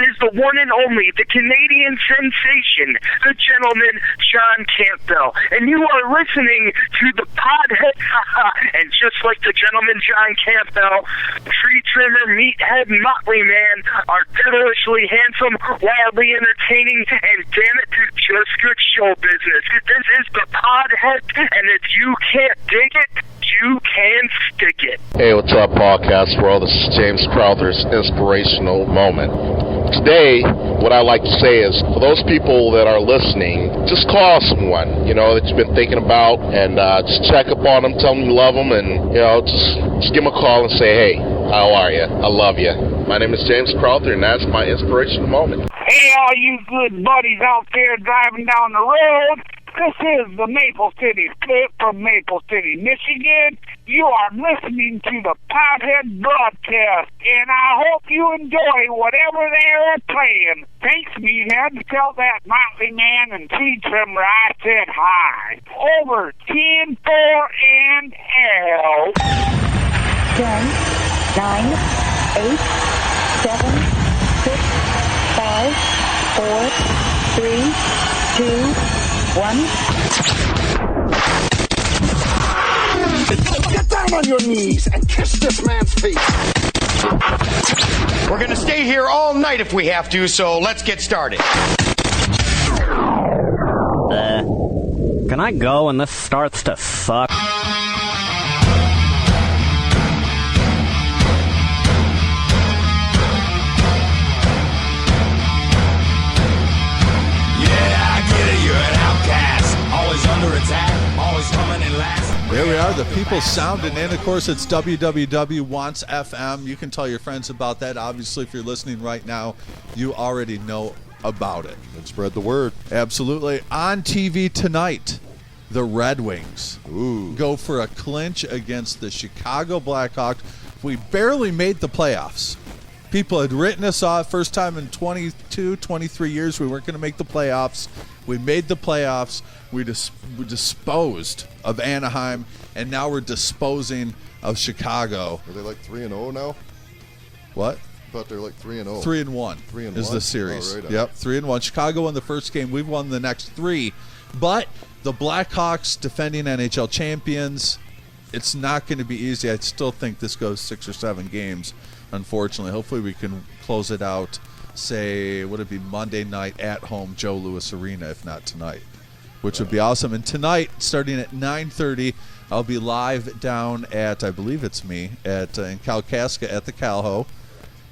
is the one and only, the Canadian sensation, the gentleman, John Campbell. And you are listening to the Podhead, and just like the gentleman, John Campbell, Tree Trimmer, Meathead, Motley Man are devilishly handsome, wildly entertaining, and damn it, just good show business. This is the Podhead, and if you can't dig it, you can stick it. Hey, what's up, podcast world? This is James Crowther's Inspirational Moment. Today, what I like to say is, for those people that are listening, just call someone, that you've been thinking about, and just check up on them, tell them you love them, and, just give them a call and say, hey, how are you? I love you. My name is James Crowther, and that's my Inspirational Moment. Hey, all you good buddies out there driving down the road. This is the Maple City Flip from Maple City, Michigan. You are listening to the Podhead broadcast, and I hope you enjoy whatever they're playing. Thanks, Meathead. Tell that Motley Man and Tree Trimmer I said hi. Over 10, 4, and out. 10, 9, 8, 7, 6, 5, 4, 3, 2, 1. Get down on your knees and kiss this man's feet. We're going to stay here all night if we have to, so let's get started. Can I go when this starts to suck? Under attack, always coming in last. There we are, the People's Sound, and of course it's www Wants FM. You can tell your friends about that. Obviously, if you're listening right now, you already know about it. And spread the word. Absolutely. On TV tonight, the Red Wings go for a clinch against the Chicago Blackhawks. We barely made the playoffs. People had written us off. First time in 22, 23 years we weren't going to make the playoffs. We made the playoffs. We disposed of Anaheim, and now we're disposing of Chicago. Are they like 3-0 now? What? I thought they were like 3-0. 3-1. 3-1 is the series. Oh, right. Yep, 3-1. Chicago won the first game. We've won the next three. But the Blackhawks, defending NHL champions, it's not going to be easy. I still think this goes 6 or 7 games, unfortunately. Hopefully we can close it out, say, would it be Monday night at home, Joe Louis Arena, if not tonight, which would be awesome. And tonight, starting at 9:30, I'll be live down at, I believe it's me, at in Kalkaska at the Calho.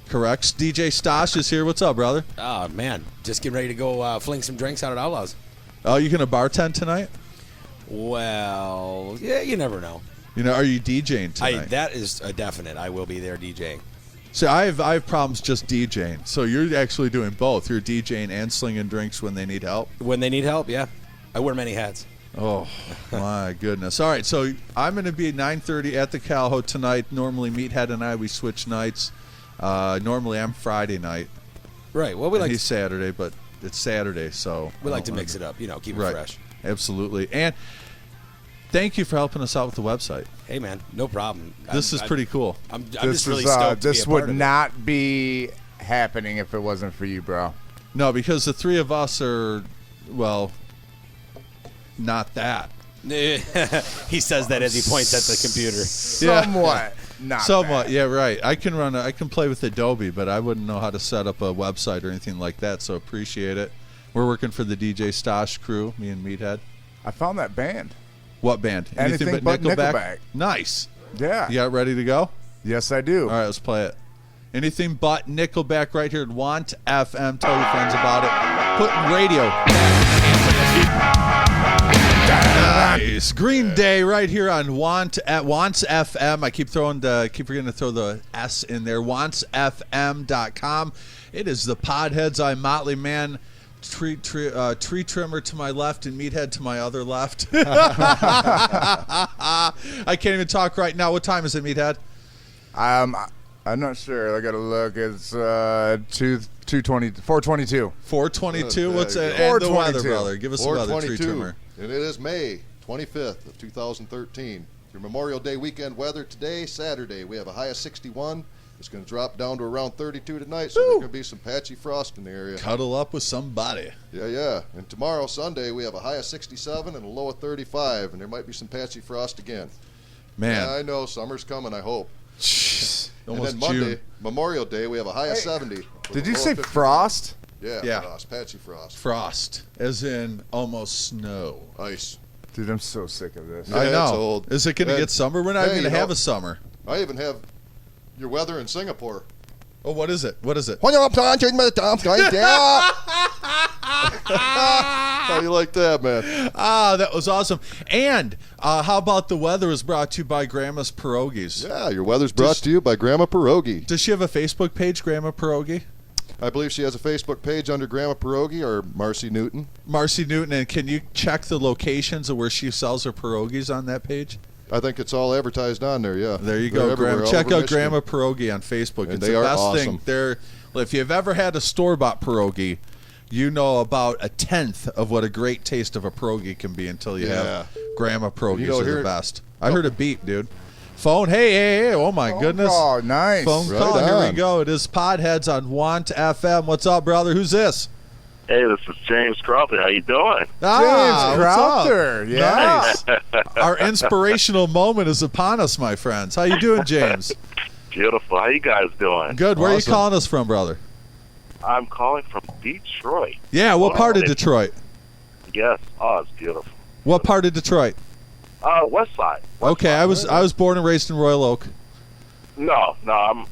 Correct. DJ Stosh is here. What's up, brother? Oh, man. Just getting ready to go fling some drinks out at Outlaws. Oh, you going to bartend tonight? Well, yeah, you never know. Are you DJing tonight? That is a definite. I will be there DJing. See, I have problems just DJing. So you're actually doing both. You're DJing and slinging drinks when they need help? When they need help, yeah. I wear many hats. Oh, my goodness. All right, so I'm going to be at 9:30 at the Calho tonight. Normally, Meathead and I, we switch nights. Normally, I'm Friday night. Right. Well, he's Saturday, but it's Saturday, so... We like to mix it up, keep it fresh. Absolutely. And thank you for helping us out with the website. Hey, man, no problem. This is pretty cool. I'm just really stoked to be a part of it. This would not be happening if it wasn't for you, bro. No, because the three of us are, well... Not that. He says that as he points at the computer. Somewhat. Not somewhat. bad. Yeah, right. I can play with Adobe, but I wouldn't know how to set up a website or anything like that, so appreciate it. We're working for the DJ Stosh crew, me and Meathead. I found that band. What band? Anything but Nickelback. Nice. Yeah. You got ready to go? Yes, I do. All right, let's play it. Anything but Nickelback right here at Want FM. Tell your friends about it. Putting radio Nice. Green Day right here on Wants FM. I keep forgetting to throw the S in there. WantsFM.com. It is the Podheads. I'm Motley Man. Tree Trimmer to my left and Meathead to my other left. I can't even talk right now. What time is it, Meathead? I'm not sure. I got to look. It's 4:22. 4:22. What's and the weather, brother? Give us the weather, Tree Trimmer. And it is May 25th of 2013. Your Memorial Day weekend weather today, Saturday, we have a high of 61, It's going to drop down to around 32 tonight, so there's going to be some patchy frost in the area. Cuddle up with somebody. Yeah. And tomorrow, Sunday, we have a high of 67 and a low of 35, and there might be some patchy frost again. Man. Yeah, I know. Summer's coming, I hope. Almost and then Monday, June. Memorial Day, we have a high of 70. Did you say frost? Yeah, frost. Patchy frost. Frost, as in almost snow. Ice. Dude, I'm so sick of this. Yeah, I know. it's old. Is it going to get summer? We're not even going to have a summer. I even have your weather in Singapore. Oh, what is it? What is it? How you like that, man? Ah, that was awesome. And how about the weather is brought to you by Grandma's Pierogies? Yeah, your weather's brought to you by Grandma Pierogi. Does she have a Facebook page, Grandma Pierogi? I believe she has a Facebook page under Grandma Pierogi or Marcy Newton. Marcy Newton, and can you check the locations of where she sells her pierogies on that page? I think it's all advertised on there, yeah. There you They're go, Grandma. everywhere, Check all over out Michigan. Grandma Pierogi on Facebook. And It's they the are best awesome. thing. If you've ever had a store-bought pierogi, you know about a tenth of what a great taste of a pierogi can be until you have Grandma Pierogies are the best. I heard a beep, dude. Phone, hey, oh my goodness. Oh, nice. Phone Right call, here we on. go. It is Podheads on Want FM. What's up, brother? Who's this? Hey, this is James Crawford. How you doing? Ah, James what's up? Crowther, yeah. Nice. Our inspirational moment is upon us, my friends. How you doing, James? Beautiful. How you guys doing? Good. Where are you Awesome. calling us from, brother? I'm calling from Detroit. Yeah, what part of Detroit? Yes. Oh, it's beautiful. What part of Detroit? West Side. Okay, I was born and raised in Royal Oak. No, I'm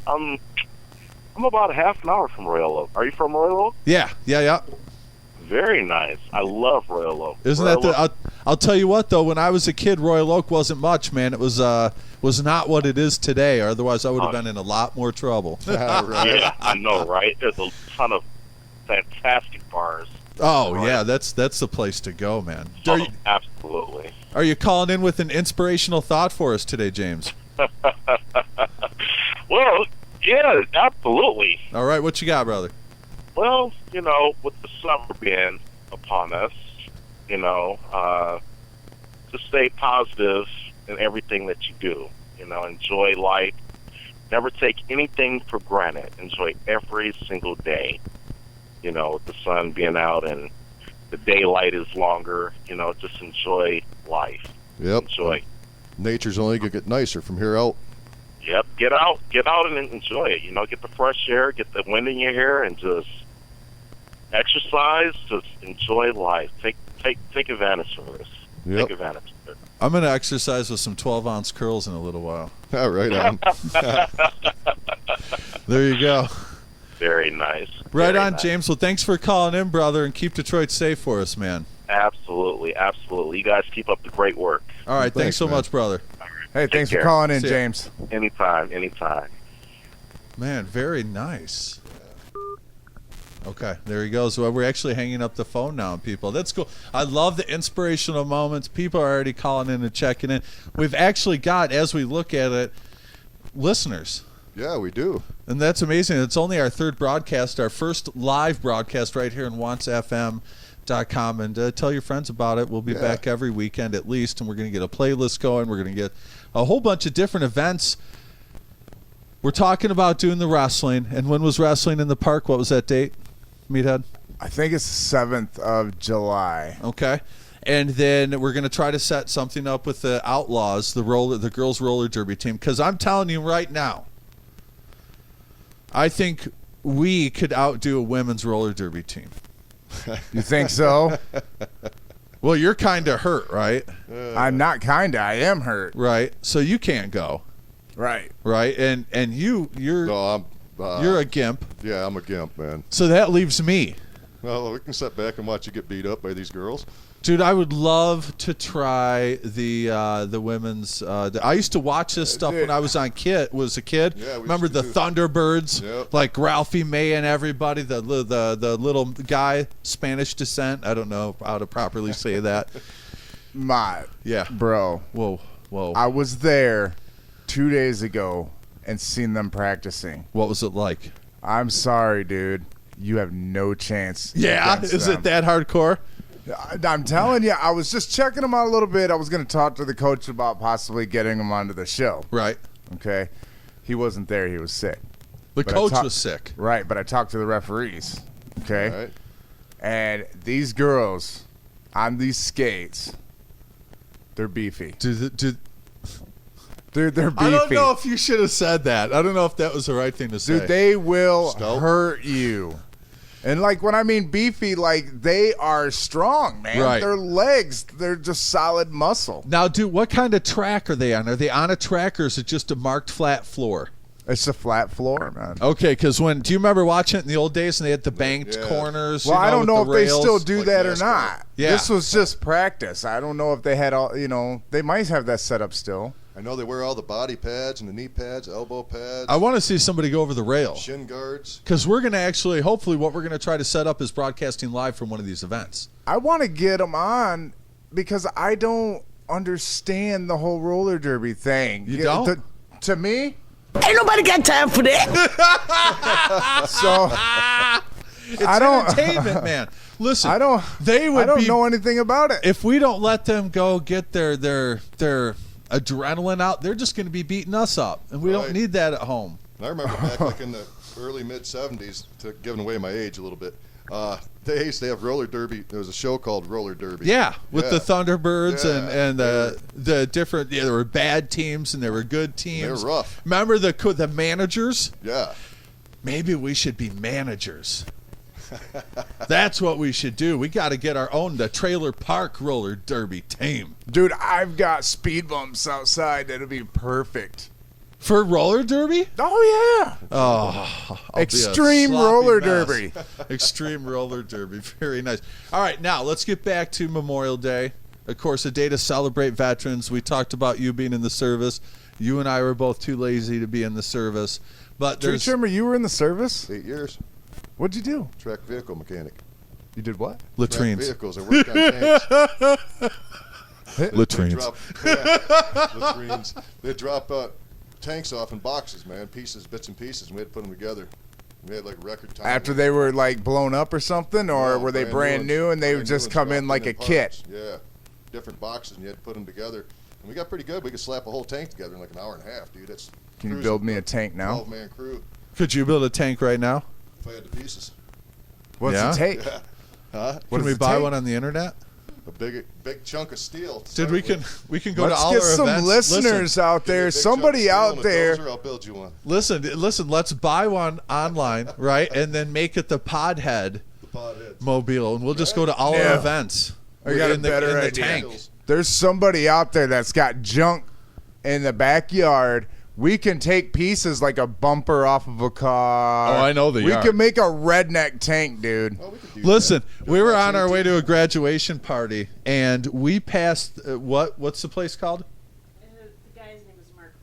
about a half an hour from Royal Oak. Are you from Royal Oak? Yeah. Very nice. I love Royal Oak. Isn't Royal that the? Oak- I'll tell you what though. When I was a kid, Royal Oak wasn't much, man. It was not what it is today. Otherwise, I would have been in a lot more trouble. Yeah, I know, right? There's a ton of fantastic bars. Oh yeah, that's the place to go, man. Absolutely. Are you calling in with an inspirational thought for us today, James? Well, yeah, absolutely. All right, what you got, brother? Well, with the summer being upon us, just stay positive in everything that you do. Enjoy life. Never take anything for granted. Enjoy every single day. With the sun being out and the daylight is longer, just enjoy life. Yep. Enjoy. Nature's only going to get nicer from here out. Yep. Get out and enjoy it. Get the fresh air, get the wind in your hair, and just exercise. Just enjoy life. Take advantage of this. Yep. Take advantage of it. I'm going to exercise with some 12-ounce curls in a little while. All right on. There you go. Very nice. Right Very on, nice. James. Well, thanks for calling in, brother, and keep Detroit safe for us, man. Absolutely. You guys keep up the great work. All right, thanks so man. much, brother. Hey, Take thanks for care. calling in, See ya. James. Anytime. Man, very nice. Okay, there he goes. Well, we're actually hanging up the phone now, people. That's cool. I love the inspirational moments. People are already calling in and checking in. We've actually got, as we look at it, listeners. Yeah, we do. And that's amazing. It's only our third broadcast, our first live broadcast right here in wantsfm.com. And tell your friends about it. We'll be back every weekend at least, and we're going to get a playlist going. We're going to get a whole bunch of different events. We're talking about doing the wrestling. And when was wrestling in the park? What was that date, Meathead? I think it's the 7th of July. Okay. And then we're going to try to set something up with the Outlaws, the girls roller derby team. Because I'm telling you right now, I think we could outdo a women's roller derby team. You think so? Well, you're kind of hurt, right? I'm not kinda. I am hurt. Right. So you can't go. Right. Right. And you're No, you're a gimp. Yeah, I'm a gimp, man. So that leaves me. Well, we can sit back and watch you get beat up by these girls. Dude, I would love to try the women's. I used to watch this stuff when I was a kid. Yeah, Remember the Thunderbirds, like Ralphie May and everybody. The little guy, Spanish descent. I don't know how to properly say that. Bro. Whoa. I was there 2 days ago and seen them practicing. What was it like? I'm sorry, dude. You have no chance. Yeah, against is them. it that hardcore? I'm telling you, I was just checking them out a little bit. I was going to talk to the coach about possibly getting them onto the show. Right. Okay. He wasn't there. He was sick. The coach was sick. Right, but I talked to the referees. Okay. All right. And these girls on these skates, they're beefy. They're beefy. I don't know if you should have said that. I don't know if that was the right thing to say. Dude, they will hurt you. And, like, when I mean beefy, like, they are strong, man. Right. Their legs, they're just solid muscle. Now, dude, what kind of track are they on? Are they on a track or is it just a marked flat floor? It's a flat floor, man. Okay, because do you remember watching it in the old days and they had the banked corners? Well, I don't know if they still do Like that or NASCAR. not. Yeah. This was just practice. I don't know if they had all, they might have that set up still. I know they wear all the body pads and the knee pads, elbow pads, I want to see somebody go over the rail. shin guards. Because we're going to actually, hopefully, what we're going to try to set up is broadcasting live from one of these events. I want to get them on because I don't understand the whole roller derby thing. You don't? To me, Ain't nobody got time for that. so It's I don't entertainment, man. Listen, I don't know anything about it. If we don't let them go get their adrenaline out, they're just going to be beating us up, and we don't Right. need that at home. And I remember back like in the early mid-'70s, giving away my age a little bit, they used to have roller derby. There was a show called Roller Derby. Yeah, with the Thunderbirds Yeah. and the different. Yeah, there were bad teams and there were good teams. They were rough. Remember the managers? Yeah. Maybe we should be managers. That's what we should do. We got to get our own the Trailer Park Roller Derby team. Dude, I've got speed bumps outside that'll be perfect. For roller derby? Oh, yeah. Oh, I'll Extreme be a sloppy roller mess. derby. Extreme roller derby. Very nice. All right, now let's get back to Memorial Day. Of course, a day to celebrate veterans. We talked about you being in the service. You and I were both too lazy to be in the service. But Tree there's Trimmer, you were in the service? 8 years. What'd you do? Track vehicle mechanic. You did what? Track latrines. vehicles. I worked on tanks. Latrines. Latrines. They drop tanks off in boxes, man, bits and pieces, and we had to put them together. We had like record time. After they were like blown up or something, or No, were they brand ones. new and they Brand would new just ones come in dropped like a parts. kit? Yeah, different boxes, and you had to put them together. And we got pretty good. We could slap a whole tank together in like an hour and a half, dude. That's Can you build me a tank now? 12-man crew. Could you build a tank right now? If I had the pieces. What's Yeah? it take? Yeah. Huh? What Can does we it buy take? one on the internet? A big chunk of steel. to Dude, start we with. can go Let's to all get our some events. listeners Listen, out Give me a there. big chunk of Somebody steel out and a there. dozer, I'll build you one. listen. Let's buy one online, right, and then make it the Podhead The Podheads. mobile, and we'll just go to all Yeah. our events. I got a in the, better in the idea. tank. There's somebody out there that's got junk in the backyard. We can take pieces like a bumper off of a car. Oh, I know the We yard. can make a redneck tank, dude. Oh, we could do Listen, that. we were on our way to a graduation party, and we passed what's the place called? The guy's name is Mark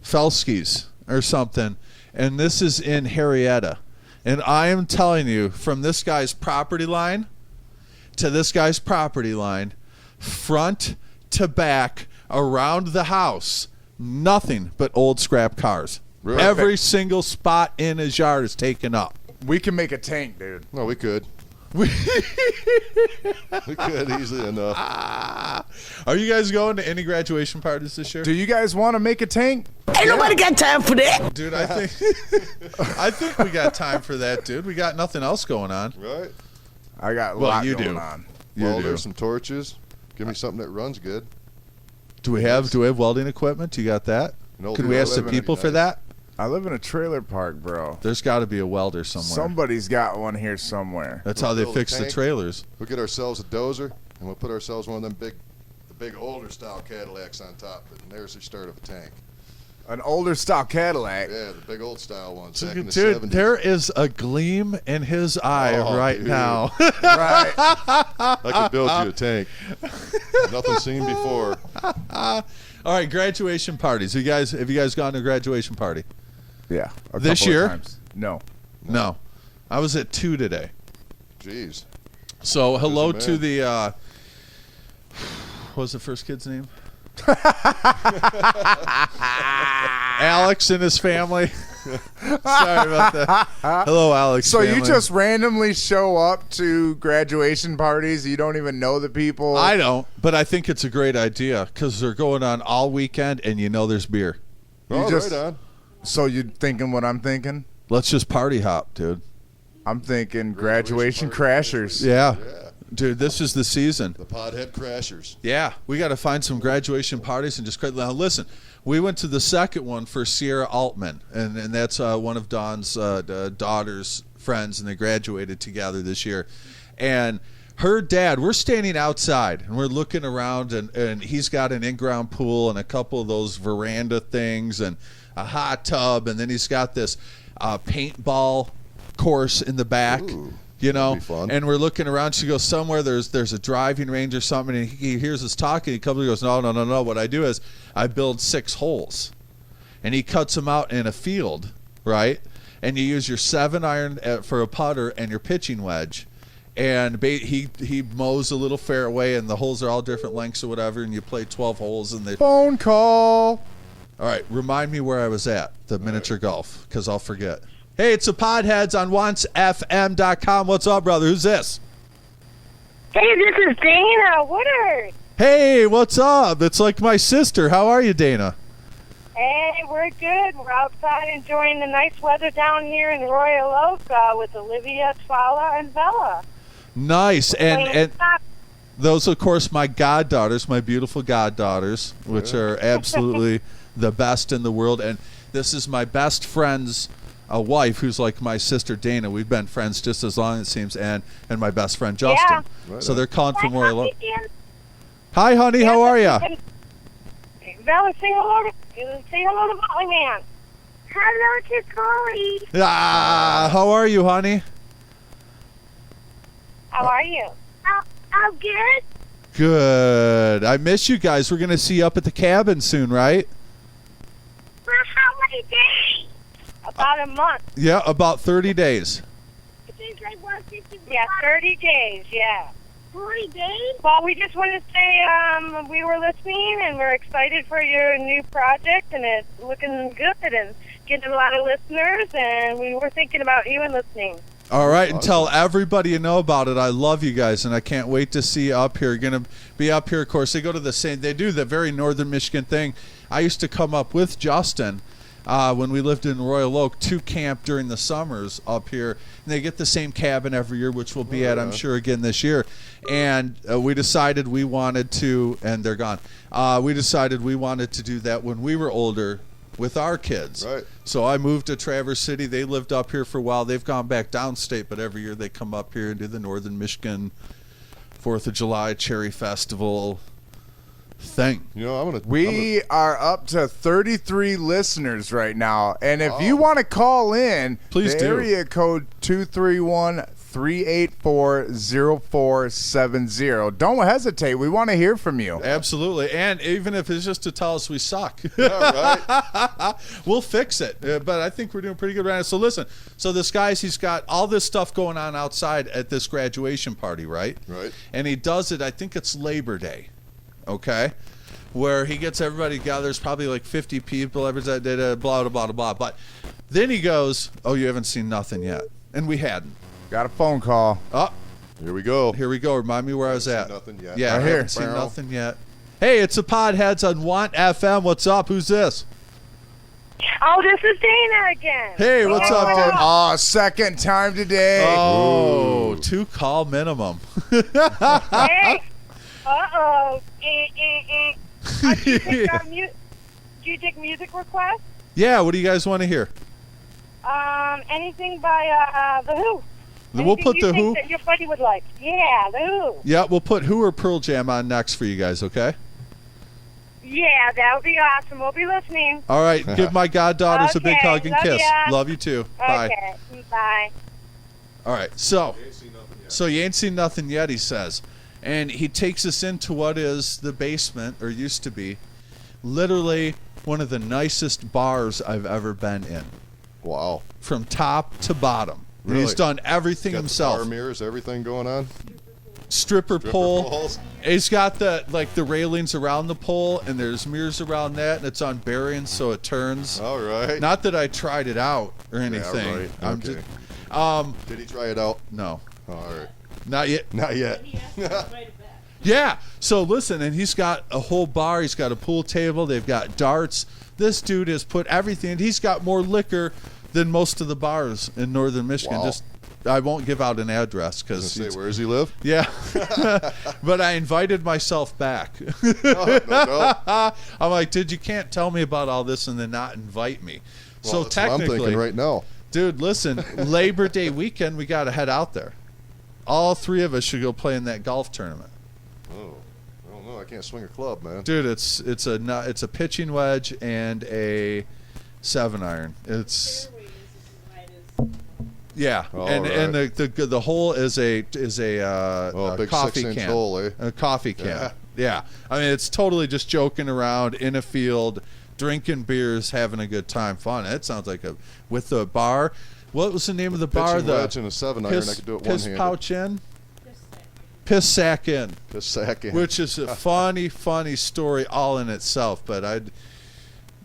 Felsky. Felsky's or something, and this is in Harrietta. And I am telling you, from this guy's property line to this guy's property line, front to back, around the house, nothing but old scrap cars. Really? Every single spot in his yard is taken up. We can make a tank, dude. No, we could. We could easily enough. Are you guys going to any graduation parties this year? Do you guys want to make a tank? Ain't nobody got time for that. Dude, I think we got time for that, dude. We got nothing else going on. Right? I got a Well, lot you going do. on. You Welders, do. some torches. Give me something that runs good. Do we have welding equipment? You got that? No, Could dude, we I ask the live in a people for United- that? I live in a trailer park, bro. There's got to be a welder somewhere. Somebody's got one here somewhere. That's We'll how they build a fix the tank. trailers. We'll get ourselves a dozer, and we'll put ourselves one of them big older style Cadillacs on top of it, and there's the start of a tank. An older style Cadillac. Yeah, the big old style ones back in Dude, the 70s. there is a gleam in his eye Oh, right dude. now. Right. I could build you a tank. Nothing seen before. All right, graduation parties. Have you guys gone to a graduation party? Yeah. a This couple of year? times. No. No. I was at 2 today. Jeez. So hello Busy to man. the what was the first kid's name? Alex and his family. Sorry about that. Hello, Alex. So family. you just randomly show up to graduation parties? You don't even know the people? I don't, but I think it's a great idea because they're going on all weekend, and there's beer. Oh, just- right on. So you thinking what I'm thinking? Let's just party hop, dude. I'm thinking graduation crashers. Yeah. Dude, this is the season. The Podhead Crashers. Yeah, we got to find some graduation parties and just now listen. We went to the second one for Sierra Altman, and that's one of Dawn's daughter's friends, and they graduated together this year. And her dad, we're standing outside and we're looking around, and he's got an in-ground pool and a couple of those veranda things and a hot tub, and then he's got this paintball course in the back. Ooh. You know, That'd be fun. and we're looking around. She goes, somewhere there's a driving range or something, and he hears us talking. He comes and goes, no. What I do is I build 6 holes, and he cuts them out in a field, right? And you use your 7-iron for a putter and your pitching wedge, and he mows a little fairway, and the holes are all different lengths or whatever, and you play 12 holes. And they Phone call. All right, remind me where I was at the miniature golf, because I'll forget. Hey, it's the Podheads on OnceFM.com. What's up, brother? Who's this? Hey, this is Dana Woodard. Hey, what's up? It's like my sister. How are you, Dana? Hey, we're good. We're outside enjoying the nice weather down here in Royal Oak with Olivia, Svala, and Bella. Nice. And those, of course, my goddaughters, my beautiful goddaughters, which are absolutely the best in the world. And this is my best friend's wife, who's like my sister Dana. We've been friends just as long, it seems, and my best friend Justin. Right so on. they're calling from Royal Oak. Hi, honey. How are you? Bella, say hello to Molly Man. Hello to Chloe. How are you, honey? How are you? I'm good. Good. I miss you guys. We're going to see you up at the cabin soon, right? For how many days? About a month. Yeah, about 30 days. Yeah, 30 days, yeah. 40 days? Well, we just want to say we were listening, and we're excited for your new project, and it's looking good and getting a lot of listeners, and we were thinking about you and listening. All right, and tell everybody you know about it. I love you guys, and I can't wait to see you up here. You're going to be up here, of course. They go to they do the very northern Michigan thing. I used to come up with Justin when we lived in Royal Oak to camp during the summers up here. And they get the same cabin every year, which we'll be at, I'm sure, again this year. And we decided we wanted to, and they're gone. We decided we wanted to do that when we were older with our kids. Right. So I moved to Traverse City. They lived up here for a while. They've gone back downstate, but every year they come up here and do the Northern Michigan 4th of July Cherry Festival thing. You know, we are up to 33 listeners right now, and if you want to call in, please the do. Area code 231-384-0470. Don't hesitate. We want to hear from you. Absolutely, and even if it's just to tell us we suck, right. We'll fix it. But I think we're doing pretty good right now. So listen, so this guy's he's got all this stuff going on outside at this graduation party, right? Right. And he does it. I think it's Labor Day. Okay, where he gets everybody together. There's probably like 50 people, blah, blah, blah, blah. But then he goes, oh, you haven't seen nothing yet. And we hadn't. Got a phone call. Oh, here we go. Here we go. Remind me where I was at. Nothing yet. Yeah, Right I here. haven't seen nothing yet. Hey, it's the Podheads on Want FM. What's up? Who's this? Oh, this is Dana again. Hey, what's up, dude? Oh, second time today. Oh, 2 call minimum. Hey. Uh-oh. Do you take music requests? Yeah, what do you guys want to hear? Anything by The Who. We'll put The Who. That your buddy would like. Yeah, The Who. Yeah, we'll put Who or Pearl Jam on next for you guys, okay? Yeah, that would be awesome. We'll be listening. All right, give my goddaughters a big Okay, hug and love kiss. ya. Love you too. Bye. Okay, bye. All right, so you ain't seen nothing yet, he says. And he takes us into what is the basement, or used to be, literally one of the nicest bars I've ever been in. Wow. From top to bottom. Really? He's done everything Got himself. The bar mirrors, everything going on. Stripper pole. poles. He's got the railings around the pole, and there's mirrors around that, and it's on bearings, so it turns. All right. Not that I tried it out or anything. Yeah, right. I'm Okay. just. Did he try it out? No. All right. Not yet. Not yet. Yeah. So listen, and he's got a whole bar. He's got a pool table. They've got darts. This dude has put everything. He's got more liquor than most of the bars in northern Michigan. Wow. I won't give out an address because where does he live? Yeah. But I invited myself back. No. I'm like, dude, you can't tell me about all this and then not invite me. Well, So that's what I'm technically, thinking right now. dude, listen, Labor Day weekend, we got to head out there. All three of us should go play in that golf tournament. Oh, I don't know. I can't swing a club, man. Dude, it's a pitching wedge and a 7-iron. It's yeah, All and right. the hole is a big coffee 6-inch can, hole, eh? a coffee can. Yeah. Yeah, I mean it's totally just joking around in a field, drinking beers, having a good time, fun. It sounds like with the bar. What was the name of the bar? Pitching wedge and a 7-iron. I could do it Piss one-handed. pouch in. Piss sack in. Piss sack in. Which is a funny story all in itself. But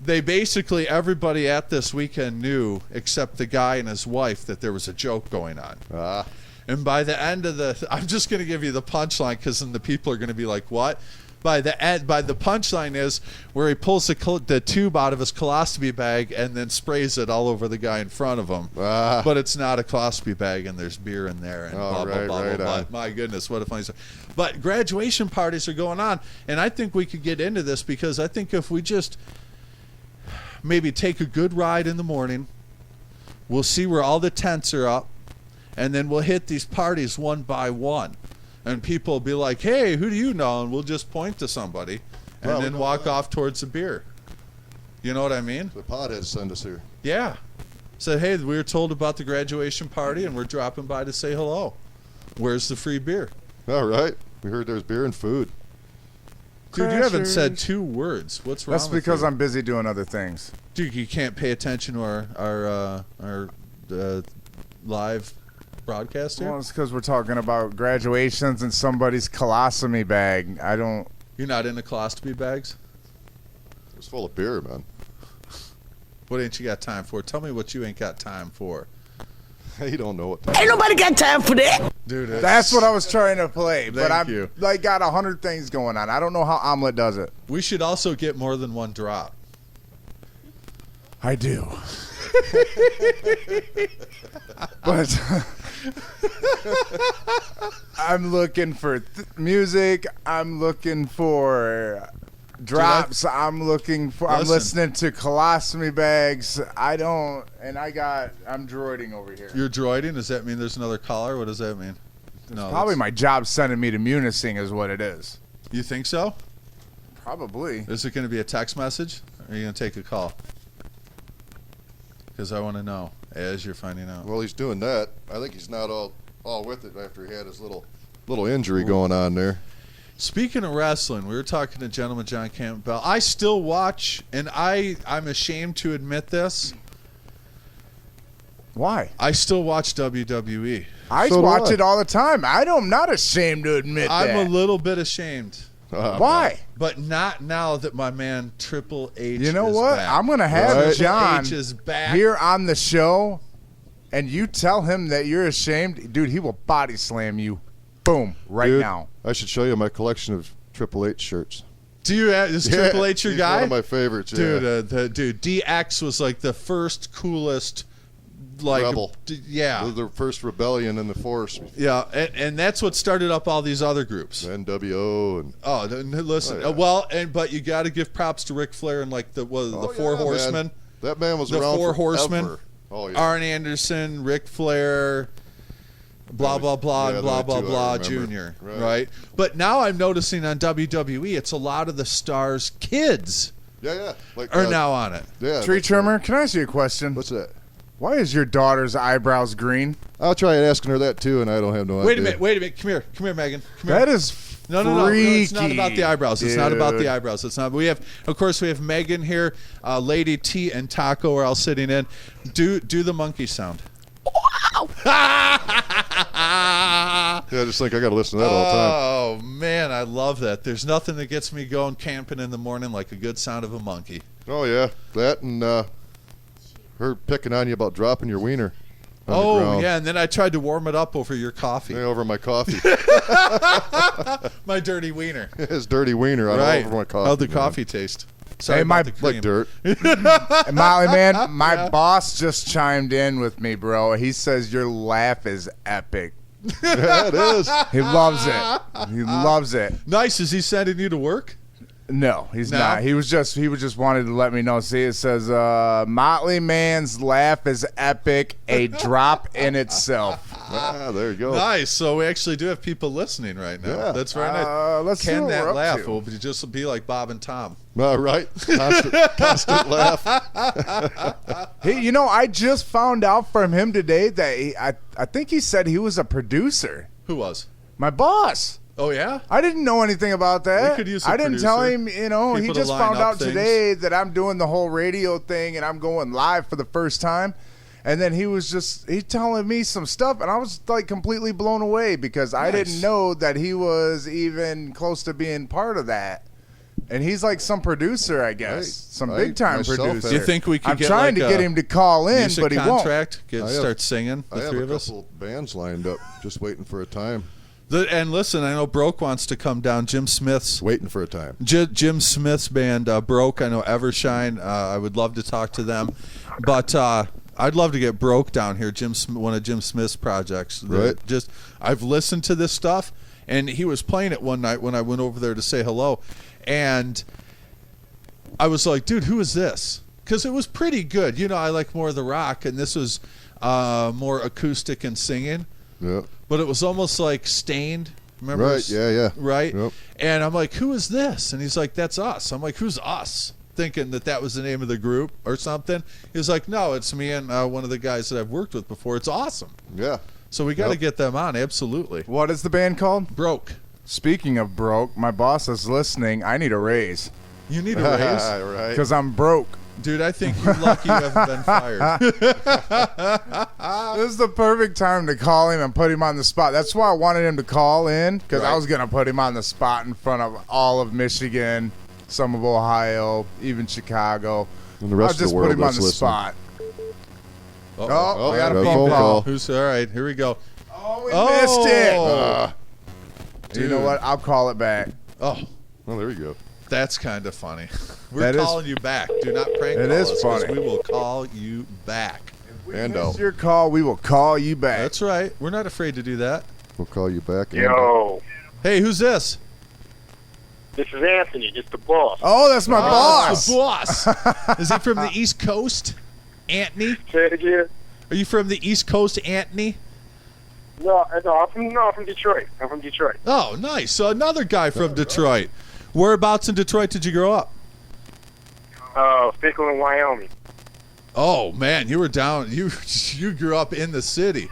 they basically, everybody at this weekend knew, except the guy and his wife, that there was a joke going on. And by the end of I'm just going to give you the punchline because then the people are going to be like, what? By the punchline is where he pulls the tube out of his colostomy bag and then sprays it all over the guy in front of him. But it's not a colostomy bag and there's beer in there and blah, blah, blah, blah. My goodness, what a funny story. But graduation parties are going on, and I think we could get into this because I think if we just maybe take a good ride in the morning, we'll see where all the tents are up, and then we'll hit these parties one by one. And people will be like, hey, who do you know? And we'll just point to somebody and then walk off towards the beer. You know what I mean? The potheads send us here. Yeah. Say, hey, we were told about the graduation party, and we're dropping by to say hello. Where's the free beer? All right. We heard there's beer and food. Dude, you haven't said 2 words. What's wrong That's with you? because I'm busy doing other things. Dude, you can't pay attention to our live broadcast here? Well, it's because we're talking about graduations and somebody's colostomy bag. I don't... You're not into colostomy bags? It's full of beer, man. What ain't you got time for? Tell me what you ain't got time for. You don't know what. Ain't nobody got time for that. Dude, that's what I was trying to play. But Thank I'm you. like got 100 things going on. I don't know how Omelet does it. We should also get more than one drop. I do. But I'm looking for music. I'm looking for drops. I'm looking for. I'm listening to colostomy bags. I'm droiding over here. You're droiding? Does that mean there's another caller? What does that mean? No, Probably my job sending me to Munising is what it is. You think so? Probably. Is it going to be a text message? Or are you going to take a call? Because I want to know as you're finding out. Well, he's doing that. I think he's not all with it after he had his little injury going on there. Speaking of wrestling, we were talking to Gentleman John Campbell. I still watch, and I'm ashamed to admit this. Why? I still watch WWE. I watch it all the time. I'm not ashamed to admit that. I'm a little bit ashamed. Why? But not now that my man Triple H You know is what? back. I'm going to have John H is back. here on the show, and you tell him that you're ashamed. Dude, he will body slam you. Boom. Right now. I should show you my collection of Triple H shirts. Do you have, is Triple H your he's guy? one of my favorites, Dude, dude, DX was like the first coolest rebel. Yeah. The first rebellion in the force. Yeah, and that's what started up all these other groups. NWO and listen. But you got to give props to Ric Flair and like the Four Horsemen. Man. That man was the around Four Horsemen. Forever. Oh yeah. Arn Anderson, Ric Flair, blah blah blah, and blah blah blah, Junior. Right. But now I'm noticing on WWE, it's a lot of the stars' kids. Yeah. Are now on it. Yeah. Tree trimmer. Can I ask you a question? What's that? Why is your daughter's eyebrows green? I'll try asking her that too, and I don't have no idea. Wait a minute. Come here, Megan. Come here. That is No. freaky, It's not about the eyebrows. It's not about dude. the eyebrows. It's not. We have Megan here, Lady T and Taco are all sitting in. Do the monkey sound. Yeah, I just think I got to listen to that all the time. Oh man, I love that. There's nothing that gets me going camping in the morning like a good sound of a monkey. Oh yeah, that and her picking on you about dropping your wiener underground. yeah, and then I tried to warm it up over your coffee. Yeah, over my coffee. My dirty wiener. His dirty wiener. Right. Over my coffee. How'd the man. coffee taste? Sorry Hey, about the cream. Like dirt. And Molly, man, my boss just chimed in with me, bro. He says your laugh is epic. Yeah, it is. He loves it. He loves it. Nice. Is he sending you to work? No, he's No? not. He was just wanted to let me know. See, it says Motley Man's laugh is epic, a drop in itself. Ah, there you go. Nice. So we actually do have people listening right now. Yeah. That's very nice. Let's see Can what that we're up laugh to. will be just be like Bob and Tom. Right. Constant laugh. Hey, you know, I just found out from him today that I think he said he was a producer. Who was? My boss. Oh yeah. I didn't know anything about that. We could use a I didn't tell producer. him, you know, he People to just line found up out things. today that I'm doing the whole radio thing and I'm going live for the first time. And then he's telling me some stuff and I was like completely blown away because I Nice. didn't know that he was even close to being part of that. And he's like some producer, I guess. Right. Some I big time myself producer. have- You think we could I'm get trying like to get a him to call in, music but he won't. contract? I have- Start singing. I The have three a of us. couple bands lined up, just waiting for a time. And listen, I know Broke wants to come down. Jim Smith's Waiting for a time. Jim Smith's band, Broke. I know Evershine. I would love to talk to them, but I'd love to get Broke down here. One of Jim Smith's projects. Right. I've listened to this stuff, and he was playing it one night when I went over there to say hello, and I was like, dude, who is this? Because it was pretty good. You know, I like more of the rock, and this was more acoustic and singing. Yeah. But it was almost like Stained. Remember? Right, yeah. Right? Yep. And I'm like, who is this? And he's like, that's us. I'm like, who's us? Thinking that was the name of the group or something. He was like, no, it's me and one of the guys that I've worked with before. It's awesome. Yeah. So we got to Yep. get them on, absolutely. What is the band called? Broke. Speaking of broke, my boss is listening. I need a raise You need a raise? Right. because I'm broke. Dude, I think you're lucky you haven't been fired. This is the perfect time to call him and put him on the spot. That's why I wanted him to call in because I Right. was going to put him on the spot in front of all of Michigan, some of Ohio, even Chicago. And the rest I'll of the just world put him on that's the listening. spot. Uh-oh. Oh, we got a got a phone phone call. call. Who's all right? Here we go. Oh, we missed it. Dude. You know what? I'll call it back. Oh, Well, there you go. that's kind of funny. We're That is- calling you back. Do not prank It call is us 'cause funny. we will call you back. And Miss your call, we will call you back. That's right. We're not afraid to do that. we'll call you back. Yo, Hey, who's this? this is Anthony. It's the boss. Oh, that's my It's boss. the boss. Is he from the East Coast, Anthony? Say it again. Are you from the East Coast, Anthony? No, I'm from Detroit. I'm from Detroit. Oh, nice. So another guy from Detroit. Whereabouts in Detroit did you grow up? Fickle in Wyoming. Oh man, you were down. You grew up in the city.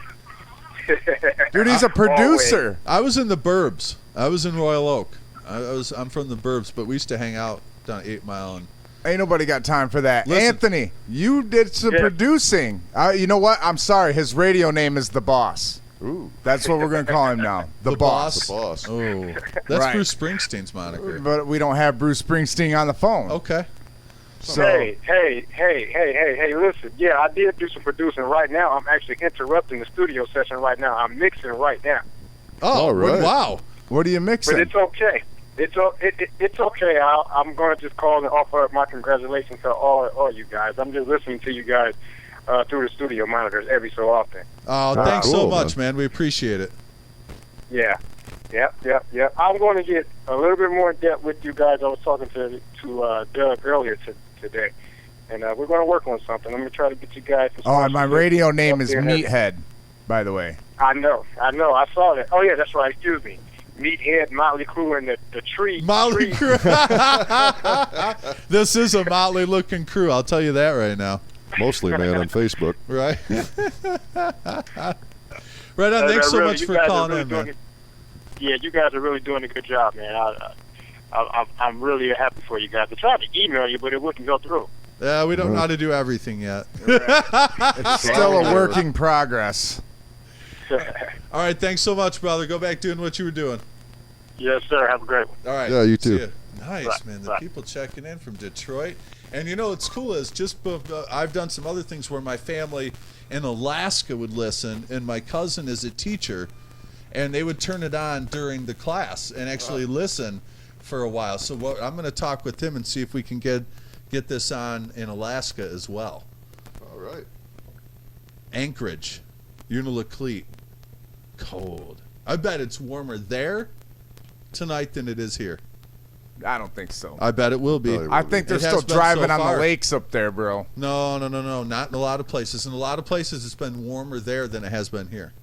Dude, he's a producer. I was in the burbs. I was in Royal Oak. I'm from the burbs, but we used to hang out down 8 Mile. And Ain't nobody got time for that. Listen. Anthony, you did some producing. You know what? I'm sorry. His radio name is The Boss. Ooh. That's what we're going to call him now. The Boss. The boss. Oh, that's Right. Bruce Springsteen's moniker. But we don't have Bruce Springsteen on the phone. Okay. So, Hey, listen. Yeah, I did do some producing. Right now, I'm actually interrupting the studio session right now. I'm mixing right now. Oh, All right. wow. what are you But mixing? it's okay. It's okay. I'm going to just call and offer up my congratulations to all you guys. I'm just listening to you guys through the studio monitors every so often. Oh, thanks so cool, much, man. We appreciate it. Yeah. Yep. I'm going to get a little bit more in depth with you guys. I was talking to Doug earlier today, and we're going to work on something. I'm going to try to get you guys. Oh, and my radio name up is there. Meathead, by the way. I know. I saw that. Oh yeah, that's right. Excuse me. Meathead, Motley Crue, and the tree. Motley tree. Crue. This is a motley looking crew. I'll tell you that right now. Mostly, man, on Facebook. Right. Right on. Thanks so Really, much you for guys are calling really in, doing man. Yeah, you guys are really doing a good job, man. I'm really happy for you guys. I tried to email you, but it wouldn't go through. Yeah, we don't know how to do everything yet. It's still a work in progress. All right, thanks so much, brother. Go back doing what you were doing. Yes, sir. Have a great one. All right. Yeah, you too. See ya. Nice, Bye. man. The Bye. people checking in from Detroit. And you know what's cool is I've done some other things where my family in Alaska would listen, and my cousin is a teacher, and they would turn it on during the class and actually listen for a while. So I'm going to talk with him and see if we can get this on in Alaska as well. All right. Anchorage, Unalakleet, cold. I bet it's warmer there tonight than it is here. I don't think so. I bet it will be. I think they're still driving on the lakes up there, bro. No. Not in a lot of places. In a lot of places, it's been warmer there than it has been here.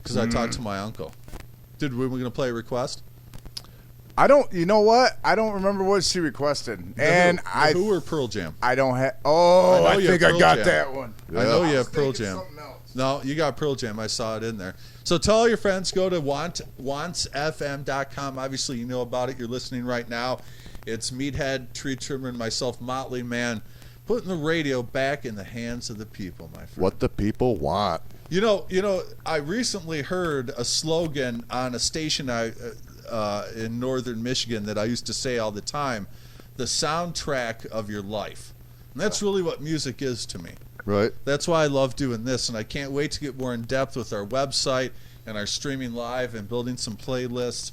Because I talked to my uncle. Dude, we were going to play a request? You know what? I don't remember what she requested. Who or Pearl Jam? I don't have. Oh, I think I got that one. I know you have Pearl Jam. No, you got Pearl Jam. I saw it in there. So tell all your friends, go to wantsfm.com. Obviously, you know about it. You're listening right now. It's Meathead, Tree Trimmer, and myself, Motley Man, putting the radio back in the hands of the people, my friend. What the people want. You know, I recently heard a slogan on a station in northern Michigan that I used to say all the time, the soundtrack of your life. And that's really what music is to me. Right. That's why I love doing this, and I can't wait to get more in depth with our website and our streaming live and building some playlists.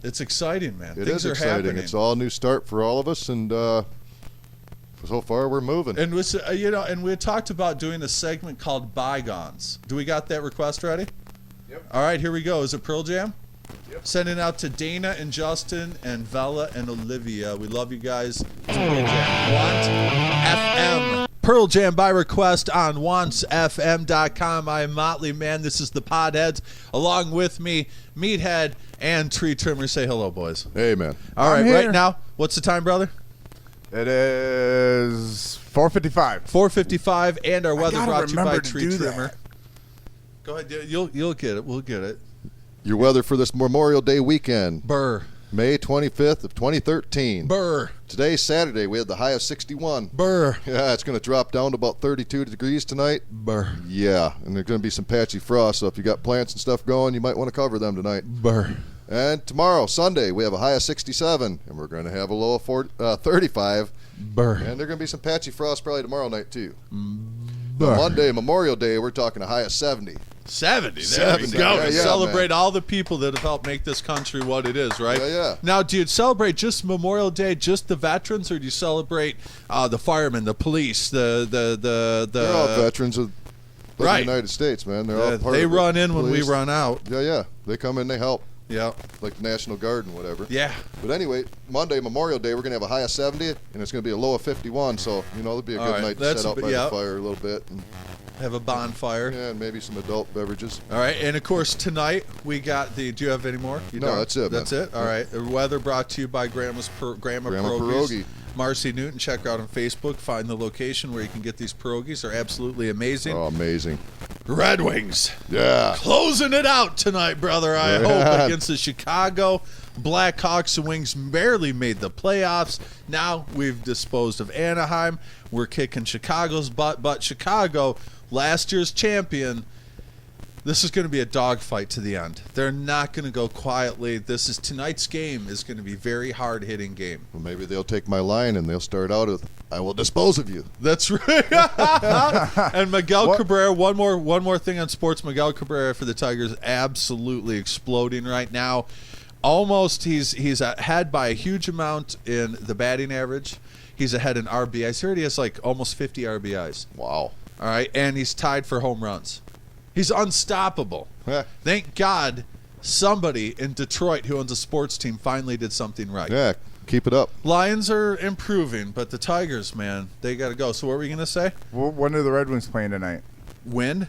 It's exciting, man. Things are exciting. Happening. It's all a new start for all of us, and so far we're moving. And and we had talked about doing a segment called Bygones. Do we got that request ready? Yep. All right, here we go. Is it Pearl Jam? Yep. Sending out to Dana and Justin and Vella and Olivia. We love you guys. It's Pearl Jam. Want FM. Pearl Jam by request on wantsfm.com. I am Motley Man. This is the Podheads. Along with me, Meathead and Tree Trimmer. Say hello, boys. Hey, man. All right, right now, what's the time, brother? It is 4:55. 4:55, and our weather brought to you by Tree Trimmer. Go ahead. You'll get it. We'll get it. Your weather for this Memorial Day weekend. Burr. May 25th of 2013. Burr. Today's Saturday. We had the high of 61. Burr. Yeah, it's going to drop down to about 32 degrees tonight. Burr. Yeah, and there's going to be some patchy frost, so if you got plants and stuff going, you might want to cover them tonight. Burr. And tomorrow, Sunday, we have a high of 67, and we're going to have a low of 35. Burr. And there's going to be some patchy frost probably tomorrow night, too. Burr. Monday, Memorial Day, we're talking a high of 70. 70. There 70. we go. Yeah, celebrate all the people that have helped make this country what it is, right? Yeah. Now, do you celebrate just Memorial Day, just the veterans, or do you celebrate the firemen, the police, the They're all veterans of the United States, man. They're all part they of run in police. when we run out. Yeah. They come in, they help. Yeah. Like the National Guard and whatever. Yeah. But anyway, Monday, Memorial Day, we're going to have a high of 70, and it's going to be a low of 51. So, it'll be a good night to set out by the fire a little bit. And have a bonfire. Yeah, and maybe some adult beverages. All right. And, of course, tonight we got do you have any more? No, that's it, That's it? All right. The weather brought to you by Grandma Pierogies. Marcy Newton. Check her out on Facebook. Find the location where you can get these pierogies. They're absolutely amazing. Oh, amazing. Red Wings. Yeah. Closing it out tonight, brother. I hope against the Chicago Blackhawks. The Wings barely made the playoffs. Now we've disposed of Anaheim. We're kicking Chicago's butt. But Chicago, last year's champion, this is going to be a dogfight to the end. They're not going to go quietly. Tonight's game is going to be a very hard-hitting game. Well, maybe they'll take my line and they'll start out with, I will dispose of you. That's right. And Miguel Cabrera, one more thing on sports. Miguel Cabrera for the Tigers, absolutely exploding right now. Almost, he's ahead by a huge amount in the batting average. He's ahead in RBIs. He already has like almost 50 RBIs. Wow. All right, and he's tied for home runs. He's unstoppable. Thank God somebody in Detroit who owns a sports team finally did something right. Yeah, keep it up. Lions are improving, but the Tigers, man, they got to go. So what were we going to say? When are the Red Wings playing tonight? When?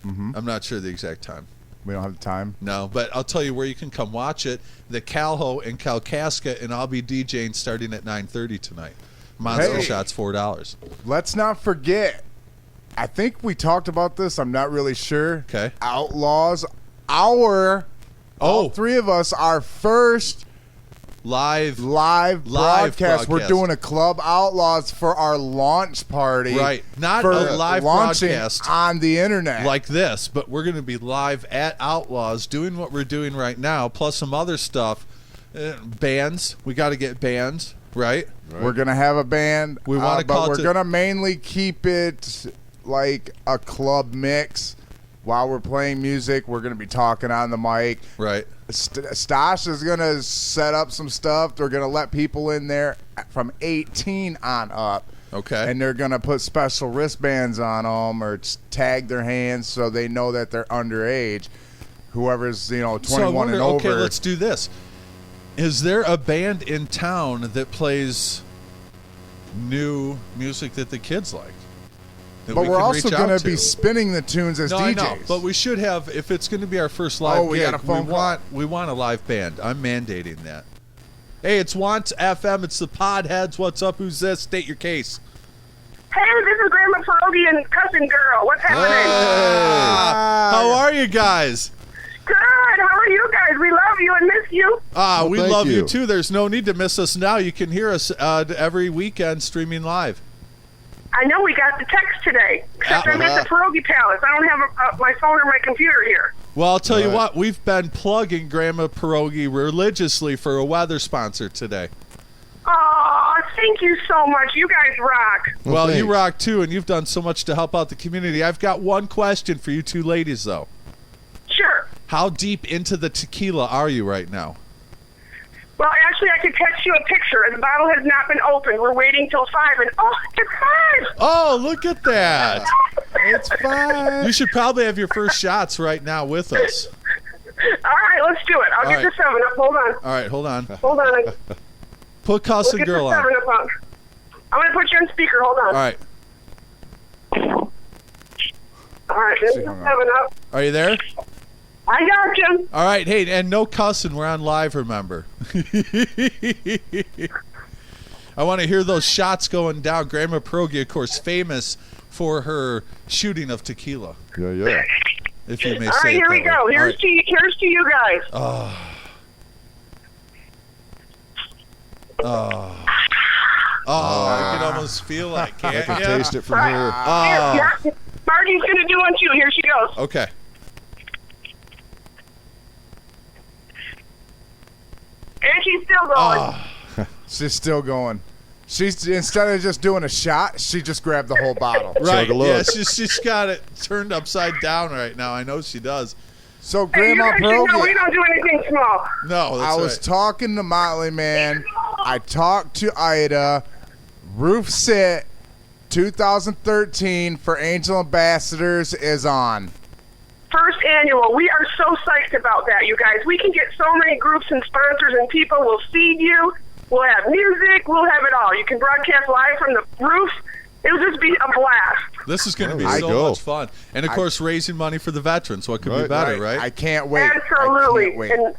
Mm-hmm. I'm not sure the exact time. We don't have the time? No, but I'll tell you where you can come watch it. The Calho in Kalkaska, and I'll be DJing starting at 9:30 tonight. Monster Shots, $4. Let's not forget, I think we talked about this. I'm not really sure. Okay. Outlaws. All three of us, our first live broadcast. We're doing a Club Outlaws for our launch party. Right. Not a live broadcast on the internet. Like this, but we're going to be live at Outlaws doing what we're doing right now, plus some other stuff. Bands. We got to get bands. Right. We're gonna have a band. We want to call but it we're gonna mainly keep it like a club mix. While we're playing music, we're gonna be talking on the mic. Right. Stash is gonna set up some stuff. They're gonna let people in there from 18 on up. Okay. And they're gonna put special wristbands on them or tag their hands so they know that they're underage. Whoever's 21 and over. Okay, let's do this. Is there a band in town that plays new music that the kids like? But we're also going to be spinning the tunes as DJs. I know, but we should have, if it's going to be our first live we gig, got a phone call. We want a live band. I'm mandating that. Hey, it's Want FM. It's the Podheads. What's up? Who's this? State your case. Hey, this is Grandma Pierogi and Cousin Girl. What's happening? How are you guys? Good. How are you guys? We love you and miss you. We love you too. There's no need to miss us now. You can hear us every weekend streaming live. I know we got the text today, except I'm at the Pierogi Palace. I don't have my phone or my computer here. Well, I'll tell you what. We've been plugging Grandma Pierogi religiously for a weather sponsor today. Oh, thank you so much. You guys rock. Well, you rock too, and you've done so much to help out the community. I've got one question for you two ladies, though. Sure. How deep into the tequila are you right now? Well, actually, I could text you a picture. The bottle has not been opened. We're waiting till 5, and it's 5. Oh, look at that. It's 5. You should probably have your first shots right now with us. All right, let's do it. I'll get the 7 up. Hold on. All right, hold on. Hold on. Put Cousin Girl on. We'll get the 7 up. I'm going to put you on speaker. Hold on. All right. All right, there's the 7 up. Are you there? I got you. All right, hey, and no cussing. We're on live, remember. I want to hear those shots going down. Grandma Pierogi, of course, famous for her shooting of tequila. Yeah. If you may say. All right, here we go. Here's to you guys. I can almost feel it. Can't I can you? taste it from here. Marty's going to do one too. Here she goes. Okay. And she's still going. She's still going. She's instead of just doing a shot, she just grabbed the whole bottle. Right. Yeah, she's got it turned upside down right now. I know she does. So, Grandma Pierogi, no, we don't do anything small. No, that's I was talking to Motley Man. I talked to Ida. Roof Sit 2013 for Angel Ambassadors is on. First annual. We are so psyched about that, you guys. We can get so many groups and sponsors and people. We'll feed you. We'll have music. We'll have it all. You can broadcast live from the roof. It'll just be a blast. This is going to be so much fun. And, of course, raising money for the veterans. What could be better, right? I can't wait. Absolutely. I can't wait.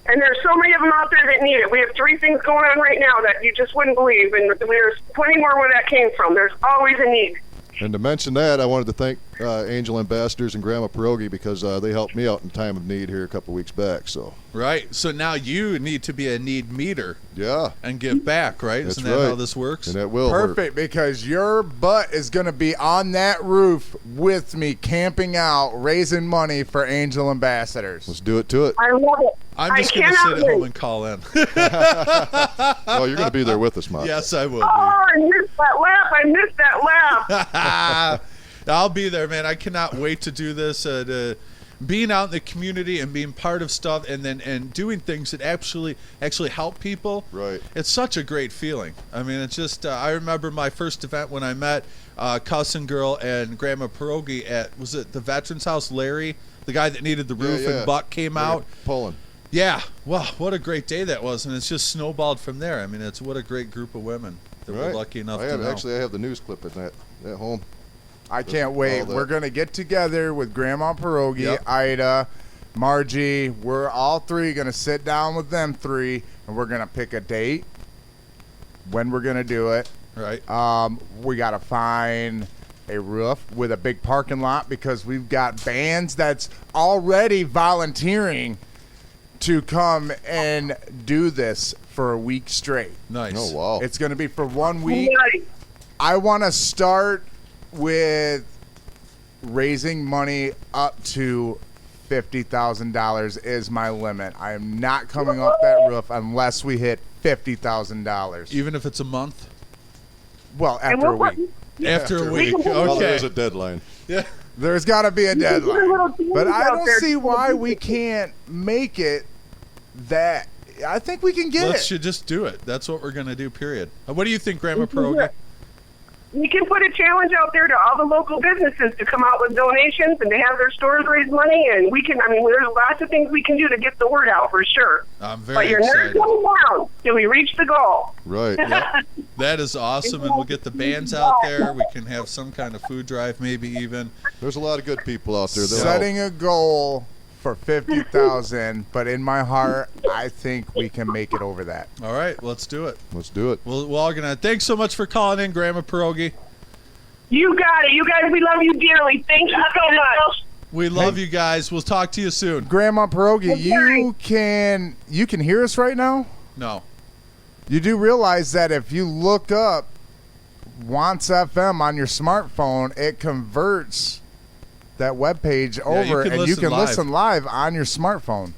And there's so many of them out there that need it. We have 3 things going on right now that you just wouldn't believe. And there's plenty more where that came from. There's always a need. And to mention that, I wanted to thank Angel Ambassadors and Grandma Pierogi because they helped me out in time of need here a couple weeks back. So right. So now you need to be a need meter. Yeah. And give back, right? That's Isn't that how this works? And that will Perfect, because your butt is going to be on that roof with me, camping out, raising money for Angel Ambassadors. Let's do it to it. I love it. I'm just going to sit at home and call in. Oh, you're going to be there with us, Mom. Yes, I will. Oh, I missed that laugh. I'll be there, man. I cannot wait to do this. Being out in the community and being part of stuff, and doing things that actually help people. Right. It's such a great feeling. I mean, it's just. I remember my first event when I met Cousin Girl and Grandma Pierogi at, was it the Veterans House? Larry, the guy that needed the roof, and Buck came out. Pulling. Yeah. Well, what a great day that was, and it's just snowballed from there. I mean, what a great group of women that we're lucky enough to know. Actually, I have the news clip in that at home. I can't wait. We're going to get together with Grandma Pierogi, Ida, Margie. We're all 3 going to sit down with them 3, and we're going to pick a date, when we're going to do it. Right. We got to find a roof with a big parking lot because we've got bands that's already volunteering to come and do this for a week straight. Nice. Oh, wow. It's going to be for 1 week. Nice. I want to start with raising money up to $50,000 is my limit. I am not coming off that roof unless we hit $50,000. Even if it's a month? Well, after a week. After a week. Well, Okay. there's a deadline. Yeah. There's got to be a deadline. But I don't there. see why we can't make it that. I think we can get Let's it. just do it. That's what we're going to do, period. What do you think, Grandma Pierogi? We can put a challenge out there to all the local businesses to come out with donations and to have their stores raise money. And we can, there's lots of things we can do to get the word out for sure. I'm But very you're never excited. coming down till we reach the goal. Right. That is awesome, and we'll get the bands out there. We can have some kind of food drive, maybe even. There's a lot of good people out there. They'll Setting a goal for 50,000, but in my heart, I think we can make it over that. All right, let's do it. Let's do it. We're all gonna. Thanks so much for calling in, Grandma Pierogi. You got it. You guys, we love you dearly. Thank you so much. We love you guys. We'll talk to you soon. Grandma Pierogi, you can hear us right now? No. You do realize that if you look up Wants FM on your smartphone, it converts that webpage over, and you can listen live on your smartphone.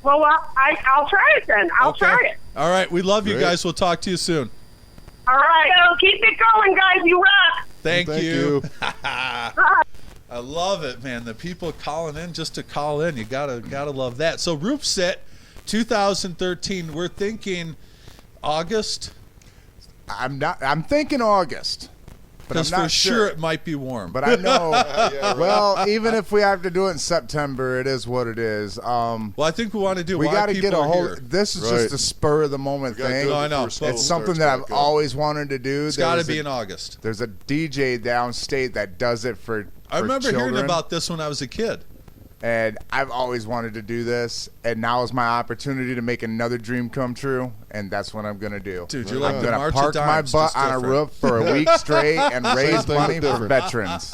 Well, I'll try it then. I'll try it. All right, we love you Great. guys. We'll talk to you soon. All right. So keep it going, guys. You rock. Thank Thank you. you. I love it, man. The people calling in just to call in. You gotta love that. So Roof Set 2013, we're thinking August. I'm thinking August. But I'm Because not for sure it might be warm. But I know. Yeah, right. Well, even if we have to do it in September, it is what it is. Well, I think we want to do We why got to people get a are whole. here. This is Right. just a spur of the moment We gotta thing. do it No, I know. before school It's something starts that I've back up. always wanted to do. It's got to There's be a- in August. There's a DJ downstate that does it for I remember children, hearing about this when I was a kid. and I've always wanted to do this, and now is my opportunity to make another dream come true, and that's what I'm gonna do. Dude, you're Right like I'm the gonna March park of Dimes, my butt just on a different. roof for a week straight and raise thing, money but for different. veterans.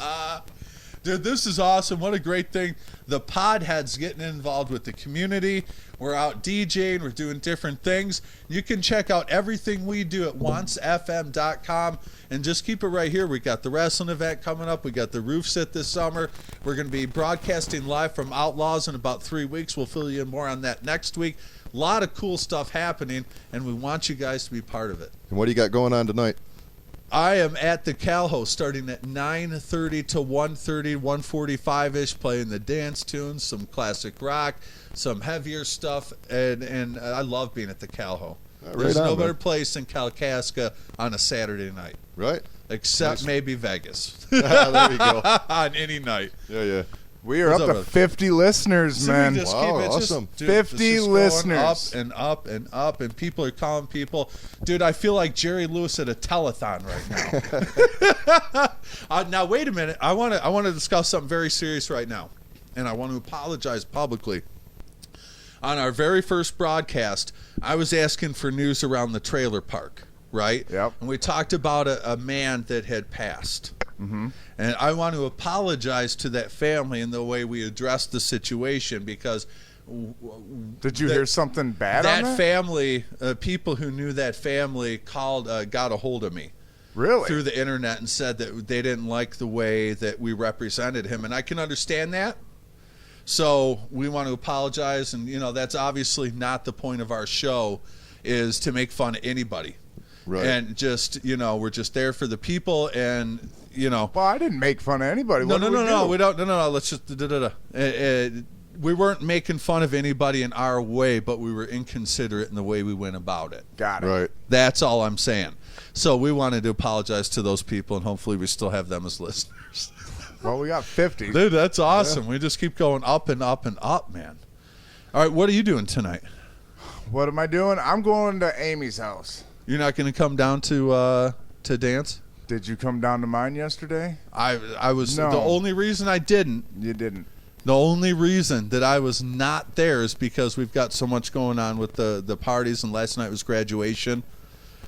Dude, this is awesome. What a great thing. The Podheads getting involved with the community. We're out DJing. We're doing different things. You can check out everything we do at wantsfm.com. And just keep it right here. We got the wrestling event coming up. We got the Roof Set this summer. We're going to be broadcasting live from Outlaws in about 3 weeks. We'll fill you in more on that next week. A lot of cool stuff happening, and we want you guys to be part of it. And what do you got going on tonight? I am at the Calho starting at 9:30 to 1:30, 1:45-ish, playing the dance tunes, some classic rock, some heavier stuff, and I love being at the Calho. There's on, no better man. place than Kalkaska on a Saturday night, Right? except Nice. maybe Vegas. There you go. On any night. Yeah. We are What's up up, to brother? 50 listeners, So we man. just Wow, keep it awesome. dude, 50 it's just listeners. going up and up and up, and people are calling people. Dude, I feel like Jerry Lewis at a telethon right now. Now, wait a minute. I want to discuss something very serious right now, and I want to apologize publicly. On our very first broadcast, I was asking for news around the trailer park, right? Yep. And we talked about a man that had passed. Mm-hmm. And I want to apologize to that family in the way we addressed the situation, because Did you hear something bad on that? family, people who knew that family got a hold of me. Really? Through the internet, and said that they didn't like the way that we represented him. And I can understand that. So we want to apologize. And, that's obviously not the point of our show, is to make fun of anybody. Right. And just, we're just there for the people, and, Well, I didn't make fun of anybody. No, What did we do? we don't. No. Let's just. We weren't making fun of anybody in our way, but we were inconsiderate in the way we went about it. Got it. Right. That's all I'm saying. So we wanted to apologize to those people, and hopefully we still have them as listeners. Well, we got 50. Dude, that's awesome. We just keep going up and up and up, man. All right, what are you doing tonight? What am I doing? I'm going to Amy's house. You're not going to come down to dance? Did you come down to mine yesterday? I was. No. The only reason I didn't. You didn't. The only reason that I was not there is because we've got so much going on with the parties, and last night was graduation,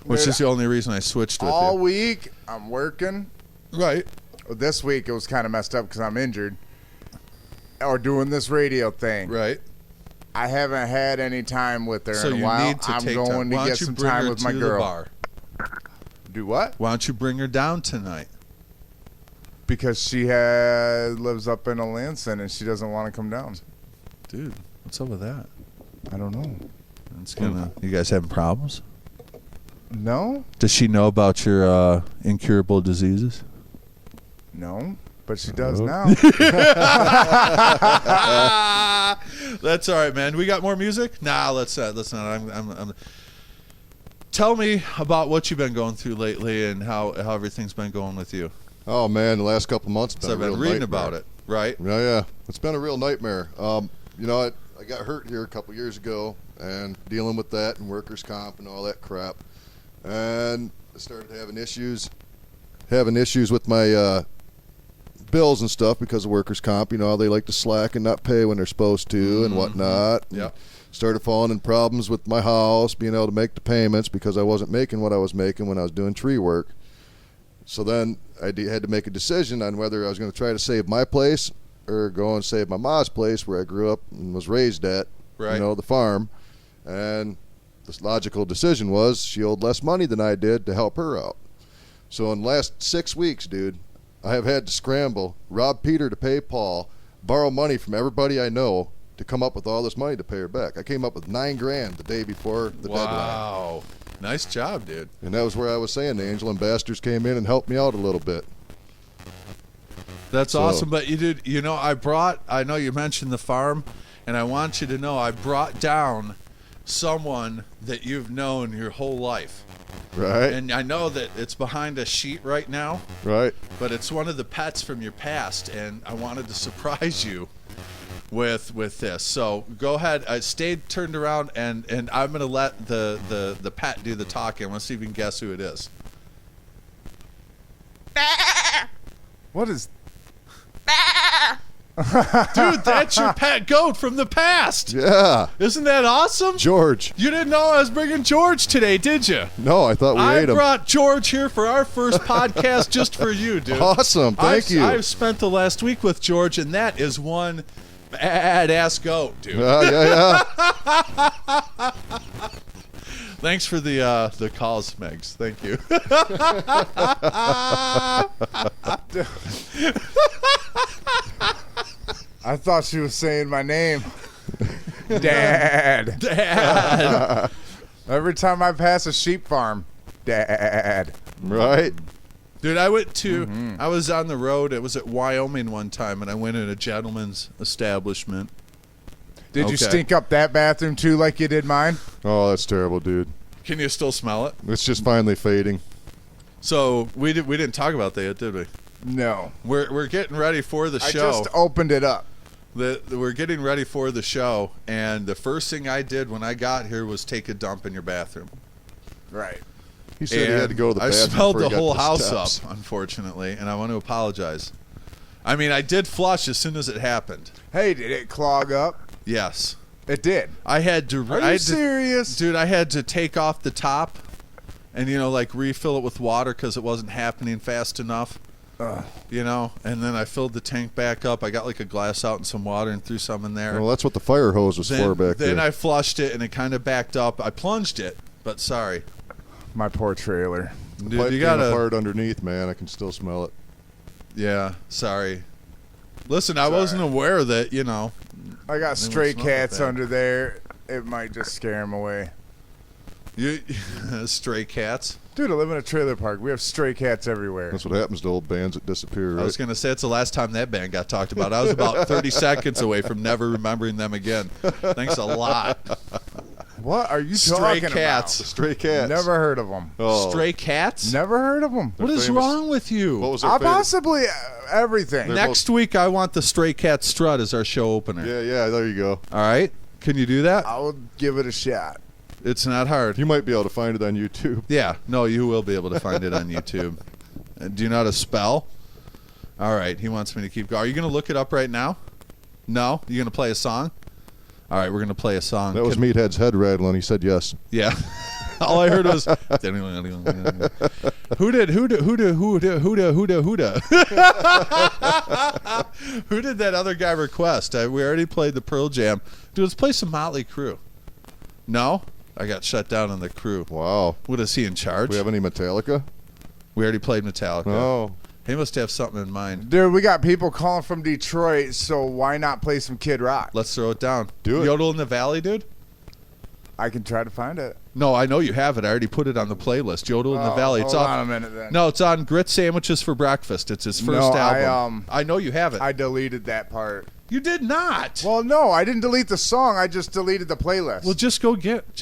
which Dude, is the only reason I switched with All you. week, I'm working. Right. This week, it was kind of messed up because I'm injured. Or doing this radio thing. Right. I haven't had any time with her So in a you while. need to I'm take going time. to Why get don't you some bring time her with my to girl. the bar? Do what? Why don't you bring her down tonight? Because she lives up in Alanson and she doesn't want to come down. Dude, what's up with that? I don't know. You guys having problems? No. Does she know about your incurable diseases? No, but she does now. That's all right, man. We got more music? Nah, let's not. I'm Tell me about what you've been going through lately and how everything's been going with you. Oh man, the last couple months have been I've been reading about it, right? Yeah. It's been a real nightmare. I got hurt here a couple years ago and dealing with that and workers' comp and all that crap. And I started having issues with my bills and stuff because of workers' comp. You know, they like to slack and not pay when they're supposed to and whatnot. Yeah. Started falling in problems with my house, being able to make the payments because I wasn't making what I was making when I was doing tree work. So then I had to make a decision on whether I was going to try to save my place or go and save my mom's place where I grew up and was raised at, right. the farm. And the logical decision was she owed less money than I did to help her out. So in the last 6 weeks, dude, I have had to scramble, rob Peter to pay Paul, borrow money from everybody I know to come up with all this money to pay her back. I came up with $9,000 the day before the deadline. Wow. Nice job, dude. And that was where I was saying the Angel Ambassadors came in and helped me out a little bit. That's awesome. But you did, I know you mentioned the farm, and I want you to know I brought down someone that you've known your whole life. Right. And I know that it's behind a sheet right now. Right. But it's one of the pets from your past, and I wanted to surprise you with this. So go ahead. I stayed turned around, and I'm going to let the pet do the talking. I want to see if you can guess who it is. What is... Dude, that's your pet goat from the past. Yeah. Isn't that awesome? George. You didn't know I was bringing George today, did you? No, I thought we ate him. I brought George here for our first podcast just for you, dude. Awesome. Thank you. I've spent the last week with George, and that is one badass goat, dude. Yeah. Thanks for the calls, Megs. Thank you. I thought she was saying my name. Dad. Dad. Every time I pass a sheep farm, Dad. Right. Dude, I went to, I was on the road. It was at Wyoming one time, and I went in a gentleman's establishment. Did you stink up that bathroom too like you did mine? Oh, that's terrible, dude. Can you still smell it? It's just finally fading. So we didn't talk about that yet, did we? No. We're getting ready for the show. I just opened it up. We're getting ready for the show, and the first thing I did when I got here was take a dump in your bathroom. Right. He said he had to go to the bathroom. I smelled before the he got whole to the house steps. up, unfortunately, and I want to apologize. I mean, I did flush as soon as it happened. Hey, did it clog up? Yes. It did. I had to. Are you serious? Dude, I had to take off the top and, refill it with water because it wasn't happening fast enough. And then I filled the tank back up. I got like a glass out and some water and threw some in there. Well, that's what the fire hose was for back there. Then I flushed it and it kind of backed up. I plunged it, but sorry. My poor trailer. The pipe came apart underneath, man. I can still smell it. Yeah, sorry. Listen, I wasn't aware that, I got stray cats under there. It might just scare them away. Stray cats? Dude, I live in a trailer park. We have stray cats everywhere. That's what happens to old bands that disappear, right? I was going to say it's the last time that band got talked about. I was about 30 seconds away from never remembering them again. Thanks a lot. What are you Stray talking cats. about? Stray cats. Never heard of them. Oh. Stray cats? Never heard of them. What is wrong with you? What was their favorite? Possibly everything. Next week, I want the Stray Cat Strut as our show opener. Yeah, there you go. All right? Can you do that? I will give it a shot. It's not hard. You might be able to find it on YouTube. Yeah. No, you will be able to find it on YouTube. Do you know how to spell? All right. He wants me to keep going. Are you going to look it up right now? No? You going to play a song? All right. We're going to play a song. That was Meathead's head rattling. He said yes. Yeah. All I heard was who did that other guy request? We already played the Pearl Jam. Dude, let's play some Motley Crue. No? I got shut down on the Crew. Wow. What is he in charge? Do we have any Metallica? We already played Metallica. Oh. He must have something in mind. Dude, we got people calling from Detroit, so why not play some Kid Rock? Let's throw it down. Do it. Yodel in the Valley, dude? I can try to find it. No, I know you have it. I already put it on the playlist. Yodel in the Valley. It's hold on a minute then. No, it's on Grit Sandwiches for Breakfast. It's his first album. I know you have it. I deleted that part. You did not. Well, no, I didn't delete the song. I just deleted the playlist. Well, just go get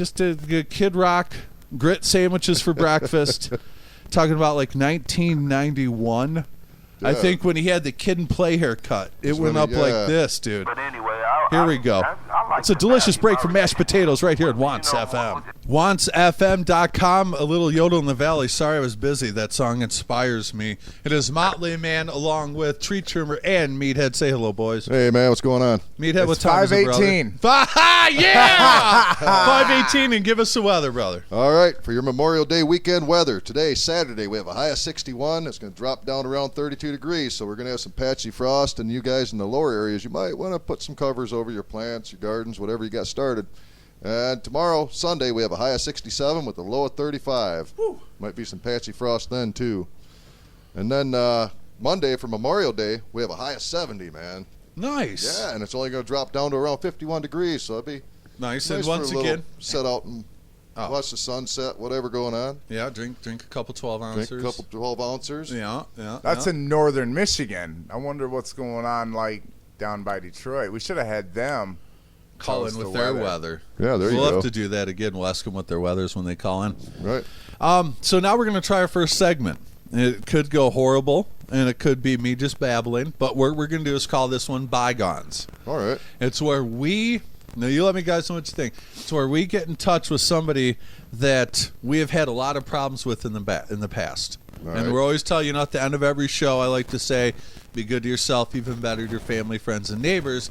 Kid Rock, Grit Sandwiches for Breakfast. Talking about like 1991. Yeah. I think when he had the Kid and Play haircut, it went up like this, dude. But anyway, Here we go. It's a delicious break from mashed potatoes right here at Wants FM. WantsFM.com, a little Yodel in the Valley. Sorry I was busy. That song inspires me. It is Motley Man along with Tree Trimmer and Meathead. Say hello, boys. Hey, man, what's going on? Meathead, what time is it, brother? 5:18. Yeah! 5:18, and give us the weather, brother. All right, for your Memorial Day weekend weather, today, Saturday, we have a high of 61. It's going to drop down around 32 degrees, so we're going to have some patchy frost, and you guys in the lower areas, you might want to put some covers over your plants, your gardens, whatever you got started. And tomorrow, Sunday, we have a high of 67 with a low of 35. Woo. Might be some patchy frost then, too. And then Monday, for Memorial Day, we have a high of 70, man. Nice. Yeah, and it's only going to drop down to around 51 degrees, so it'd be nice. nice And once for a little again, sit out and watch the sunset, whatever going on. yeah, drink a couple 12 ounces. Drink a couple 12 ounces. Yeah. That's in northern Michigan. I wonder what's going on, like, down by Detroit. We should have had them call in with their weather. Yeah, there you We'll go. have to do that again. We'll ask them what their weather is when they call in. Right. So now we're going to try our first segment. It could go horrible, and it could be me just babbling, but what we're going to do is call this one Bygones. All right. It's where now you let me guys know what you think. It's where we get in touch with somebody that we have had a lot of problems with in the past. All And right. we're always telling you, at the end of every show, I like to say, be good to yourself, even better to your family, friends, and neighbors.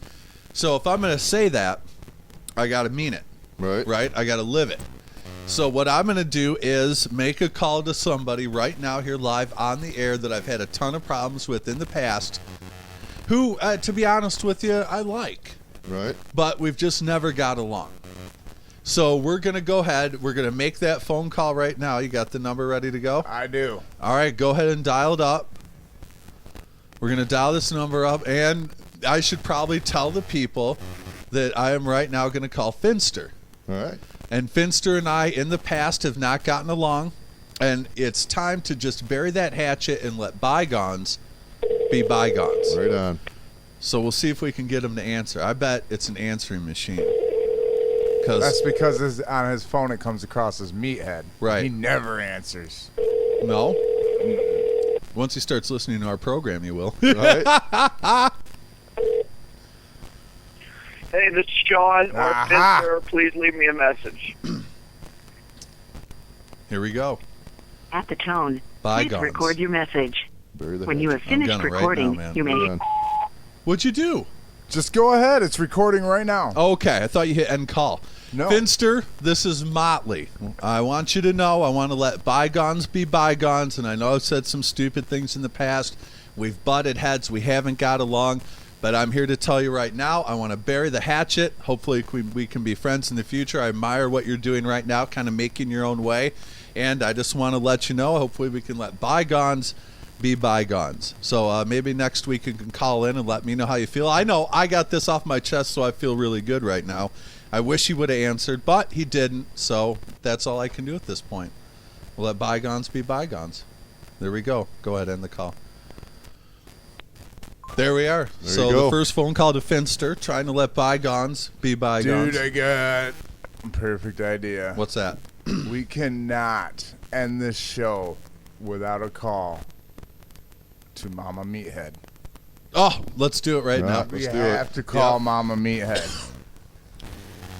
So if I'm going to say that, I got to mean it. Right. I got to live it. So what I'm going to do is make a call to somebody right now here live on the air that I've had a ton of problems with in the past, who, to be honest with you, I like. Right. But we've just never got along. So we're going to go ahead. We're going to make that phone call right now. You got the number ready to go? I do. All right, go ahead and dial it up. We're going to dial this number up, and I should probably tell the people that I am right now going to call Finster. All right. And Finster and I, in the past, have not gotten along, and it's time to just bury that hatchet and let bygones be bygones. Right on. So we'll see if we can get him to answer. I bet it's an answering machine. That's because on his phone it comes across as Meathead. Right. He never answers. No. Once he starts listening to our program, he will. Right. Hey, this is John. Or Finster, please leave me a message. Here we go. At the tone, Bygones. please record your message. Bury the When you have I'm finished gonna right recording, now, man. you may... What'd you do? Just go ahead. It's recording right now. Okay, I thought you hit end call. No. Finster, this is Motley. I want you to know I want to let bygones be bygones, and I know I've said some stupid things in the past. We've butted heads. We haven't got along. But I'm here to tell you right now, I want to bury the hatchet. Hopefully we can be friends in the future. I admire what you're doing right now, kind of making your own way. And I just want to let you know, hopefully we can let bygones be bygones. So maybe next week you can call in and let me know how you feel. I know I got this off my chest, so I feel really good right now. I wish he would have answered, but he didn't. So that's all I can do at this point. We'll let bygones be bygones. There we go. Go ahead, end the call. There we are. There So you go. the first phone call to Finster, trying to let bygones be bygones. Dude, I got a perfect idea. What's that? We cannot end this show without a call to Mama Meathead. Oh, let's do it right now. We have to call Mama Meathead.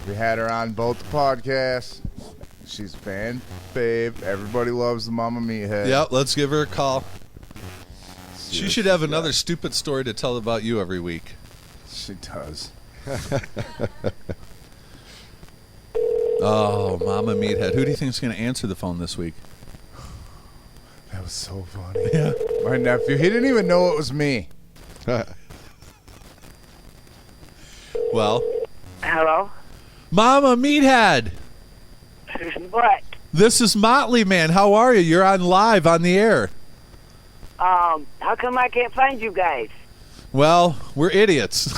We had her on both the podcasts. She's fan fave. Everybody loves the Mama Meathead. Yeah, let's give her a call. She should have another stupid story to tell about you every week. She does. Oh, Mama Meathead. Who do you think is going to answer the phone this week? That was so funny. Yeah. My nephew, he didn't even know it was me. Well, Hello? Mama Meathead. What? This is Motley Man. How are you? You're on live on the air. How How come I can't find you guys? Well, we're idiots.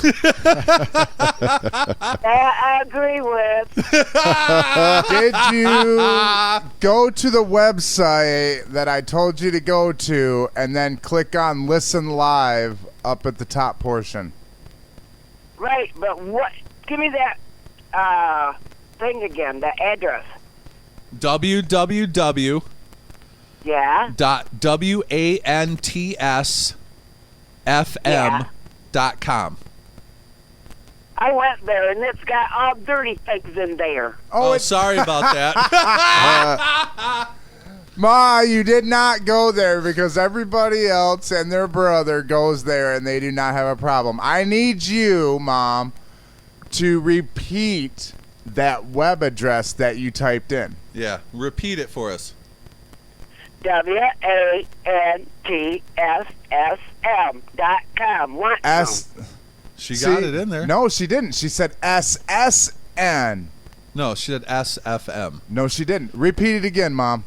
I agree with. Did you go to the website that I told you to go to and then click on Listen Live up at the top portion? Right, but what? Give me that thing again, the address. www. Yeah. .wantsfm.com. I went there, and it's got all dirty things in there. Oh, sorry about that. Ma, you did not go there because everybody else and their brother goes there and they do not have a problem. I need you, Mom, to repeat that web address that you typed in. Yeah, repeat it for us. WANTSSM.com. What? She got it in there. No, she didn't. She said SSN. No, she said SFM. No, she didn't. Repeat it again, Mom.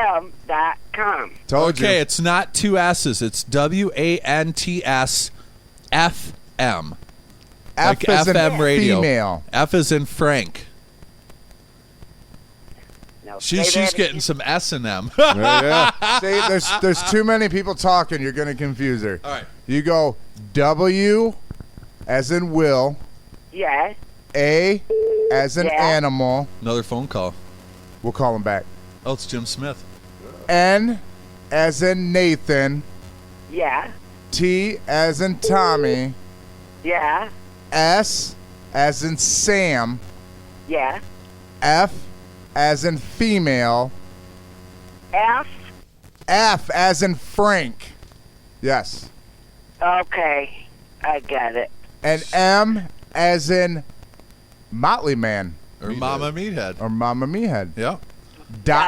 WANTSSM.com. Told you. Okay, it's not two S's. It's WANTSFM. Like as in FM radio. female. F is in Frank. No, She's getting some S and M. See, there's too many people talking. You're going to confuse her. All right. You go W as in Will. Yeah. A as in animal. Another phone call. We'll call him back. Oh, it's Jim Smith. N as in Nathan. Yeah. T as in Tommy. Yeah. S as in Sam. Yeah. F as in female. F. F as in Frank. Yes. Okay. I got it. And M as in Motley Man. Or Mama Meathead. Or Mama Meathead. Yeah.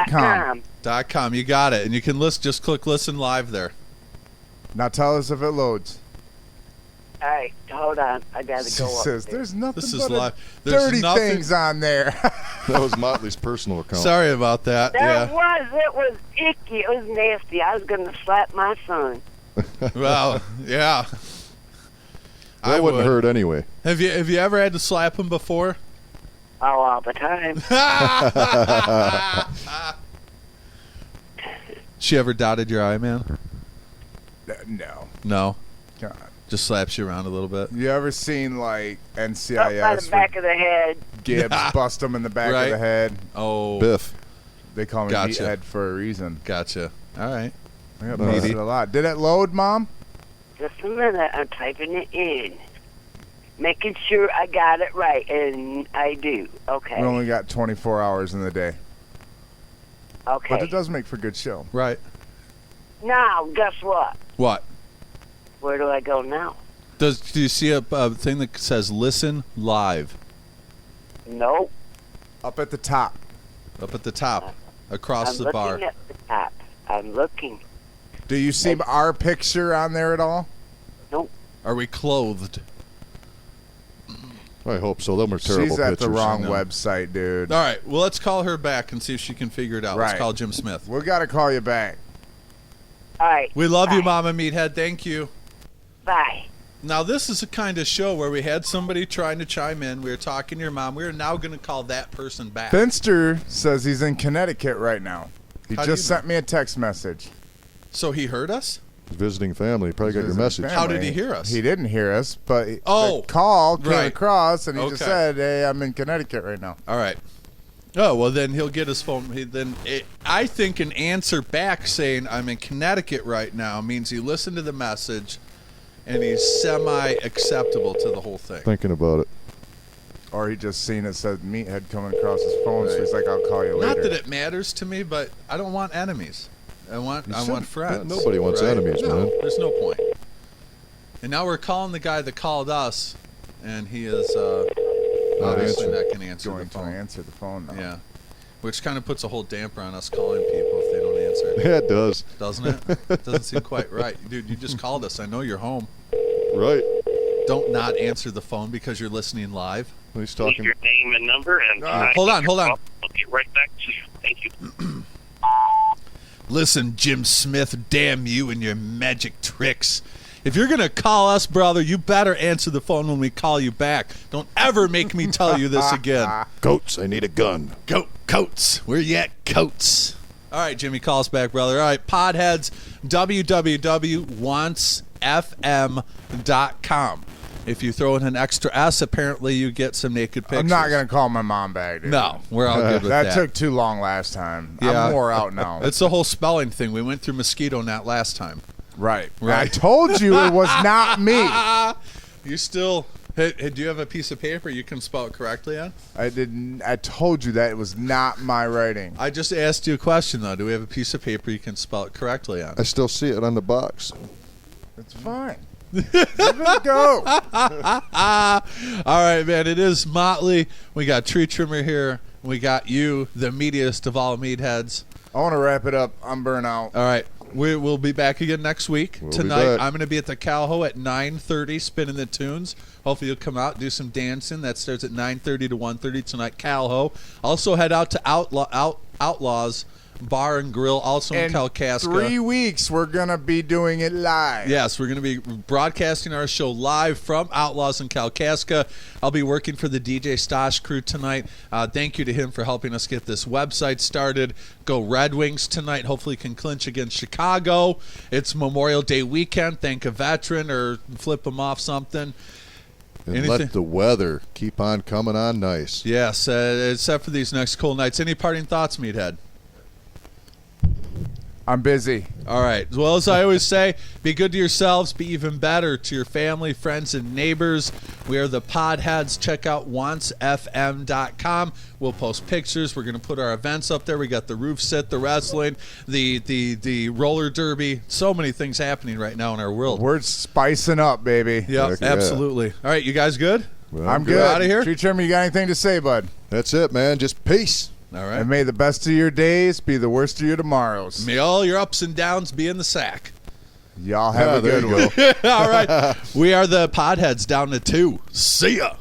.com. .com. You got it. And you can just click listen live there. Now tell us if it loads. All right, hold on. I got to She go up says, there. there's nothing This is but live. There's dirty nothing- things on there. That was Motley's personal account. Sorry about that. It was icky. It was nasty. I was going to slap my son. Well, yeah. That wouldn't hurt anyway. Have you ever had to slap him before? Oh, all the time. She ever dotted your eye, man? No. No. God. Just slaps you around a little bit. You ever seen like Up by NCIS the back of the head. Gibbs bust him in the back Right. of the head? Oh. Biff. They call me Gotcha. Meathead for a reason. Gotcha. All right. I got busted a lot. Did it load, Mom? Just a minute. I'm typing it in. Making sure I got it right, and I do. Okay. We only got 24 hours in the day. Okay. But it does make for a good show. Right. Now, guess what? What? Where do I go now? Do you see a thing that says listen live? Nope. Up at the top. Up at the top. Across I'm the bar. looking at the top. I'm looking. Do you see our picture on there at all? Nope. Are we clothed? I hope so. Them are terrible She's at pictures. the wrong No. website, dude. All right. Well, let's call her back and see if she can figure it out. Let's Right. call Jim Smith. We got to call you back. All right. We love you, Bye. Mama Meathead. Thank you. Bye. Now, this is a kind of show where we had somebody trying to chime in. We were talking to your mom. We are now going to call that person back. Finster says he's in Connecticut right now. He How do just you know? sent me a text message. So he heard us? Visiting family. Probably got your Visiting message. family. How did he hear us? He didn't hear us, but the Oh, call came right. across, and he just Okay. said, "Hey, I'm in Connecticut right now." All right. Oh, well, then he'll get his phone. I think an answer back saying, I'm in Connecticut right now, means he listened to the message and he's semi-acceptable to the whole thing. Thinking about it. Or he just seen it said Meathead coming across his phone, so he's like, "I'll call you later." Not that it matters to me, but I don't want enemies. I want friends. Yeah, nobody wants enemies, no, man. There's no point. And now we're calling the guy that called us, and he is obviously not going to answer going the phone. to answer the phone now. Yeah, which kind of puts a whole damper on us calling people if they don't answer. Yeah, it does. Doesn't it? Doesn't seem quite right. Dude, you just called us. I know you're home. Right. Don't not answer the phone because you're listening live. He's Leave talking. your name and number, and Hold on. I'll get right back to you. Thank you. Listen, Jim Smith, damn you and your magic tricks. If you're going to call us, brother, you better answer the phone when we call you back. Don't ever make me tell you this again. Coates, I need a gun. Coates. Where you at, Coates? All right, Jimmy, call us back, brother. All right, Podheads, www.wantsfm.com. If you throw in an extra S, apparently you get some naked pictures. I'm not going to call my mom back, dude. No, we're all good with that. That took too long last time. Yeah. I'm more out now. It's the whole spelling thing. We went through mosquito net last time. Right. I told you it was not me. You still... Hey, do you have a piece of paper you can spell it correctly on? I didn't. I told you that it was not my writing. I just asked you a question, though. Do we have a piece of paper you can spell it correctly on? I still see it on the box. It's fine. Give it a go. All right, man. It is Motley. We got Tree Trimmer here. We got you, the meatiest of all meatheads. I want to wrap it up. I'm burnt out. All right. We'll be back again next week. We'll Tonight, I'm going to be at the Calho at 9:30, spinning the tunes. Hopefully you'll come out, do some dancing. That starts at 9:30 to 1:30 tonight, Calho. Also head out to Outlaws Bar and Grill, also in Kalkaska. 3 weeks, we're going to be doing it live. Yes, we're going to be broadcasting our show live from Outlaws in Kalkaska. I'll be working for the DJ Stosh crew tonight. Thank you to him for helping us get this website started. Go Red Wings tonight. Hopefully can clinch against Chicago. It's Memorial Day weekend. Thank a veteran or flip them off something. And let the weather keep on coming on nice. Yes, except for these next cool nights. Any parting thoughts, Meathead? I'm busy. All right. Well, as I always say, be good to yourselves. Be even better to your family, friends, and neighbors. We are the Podheads. Check out wantsfm.com. We'll post pictures. We're going to put our events up there. We got the roof sit, the wrestling, the roller derby. So many things happening right now in our world. We're spicing up, baby. Yep, absolutely. All right, you guys good? Well, I'm good. Out of here? Tree Trimmer, you got anything to say, bud? That's it, man. Just peace. All right. And may the best of your days be the worst of your tomorrows. May all your ups and downs be in the sack. Y'all have a good one. All right. We are the Podheads down to 2. See ya.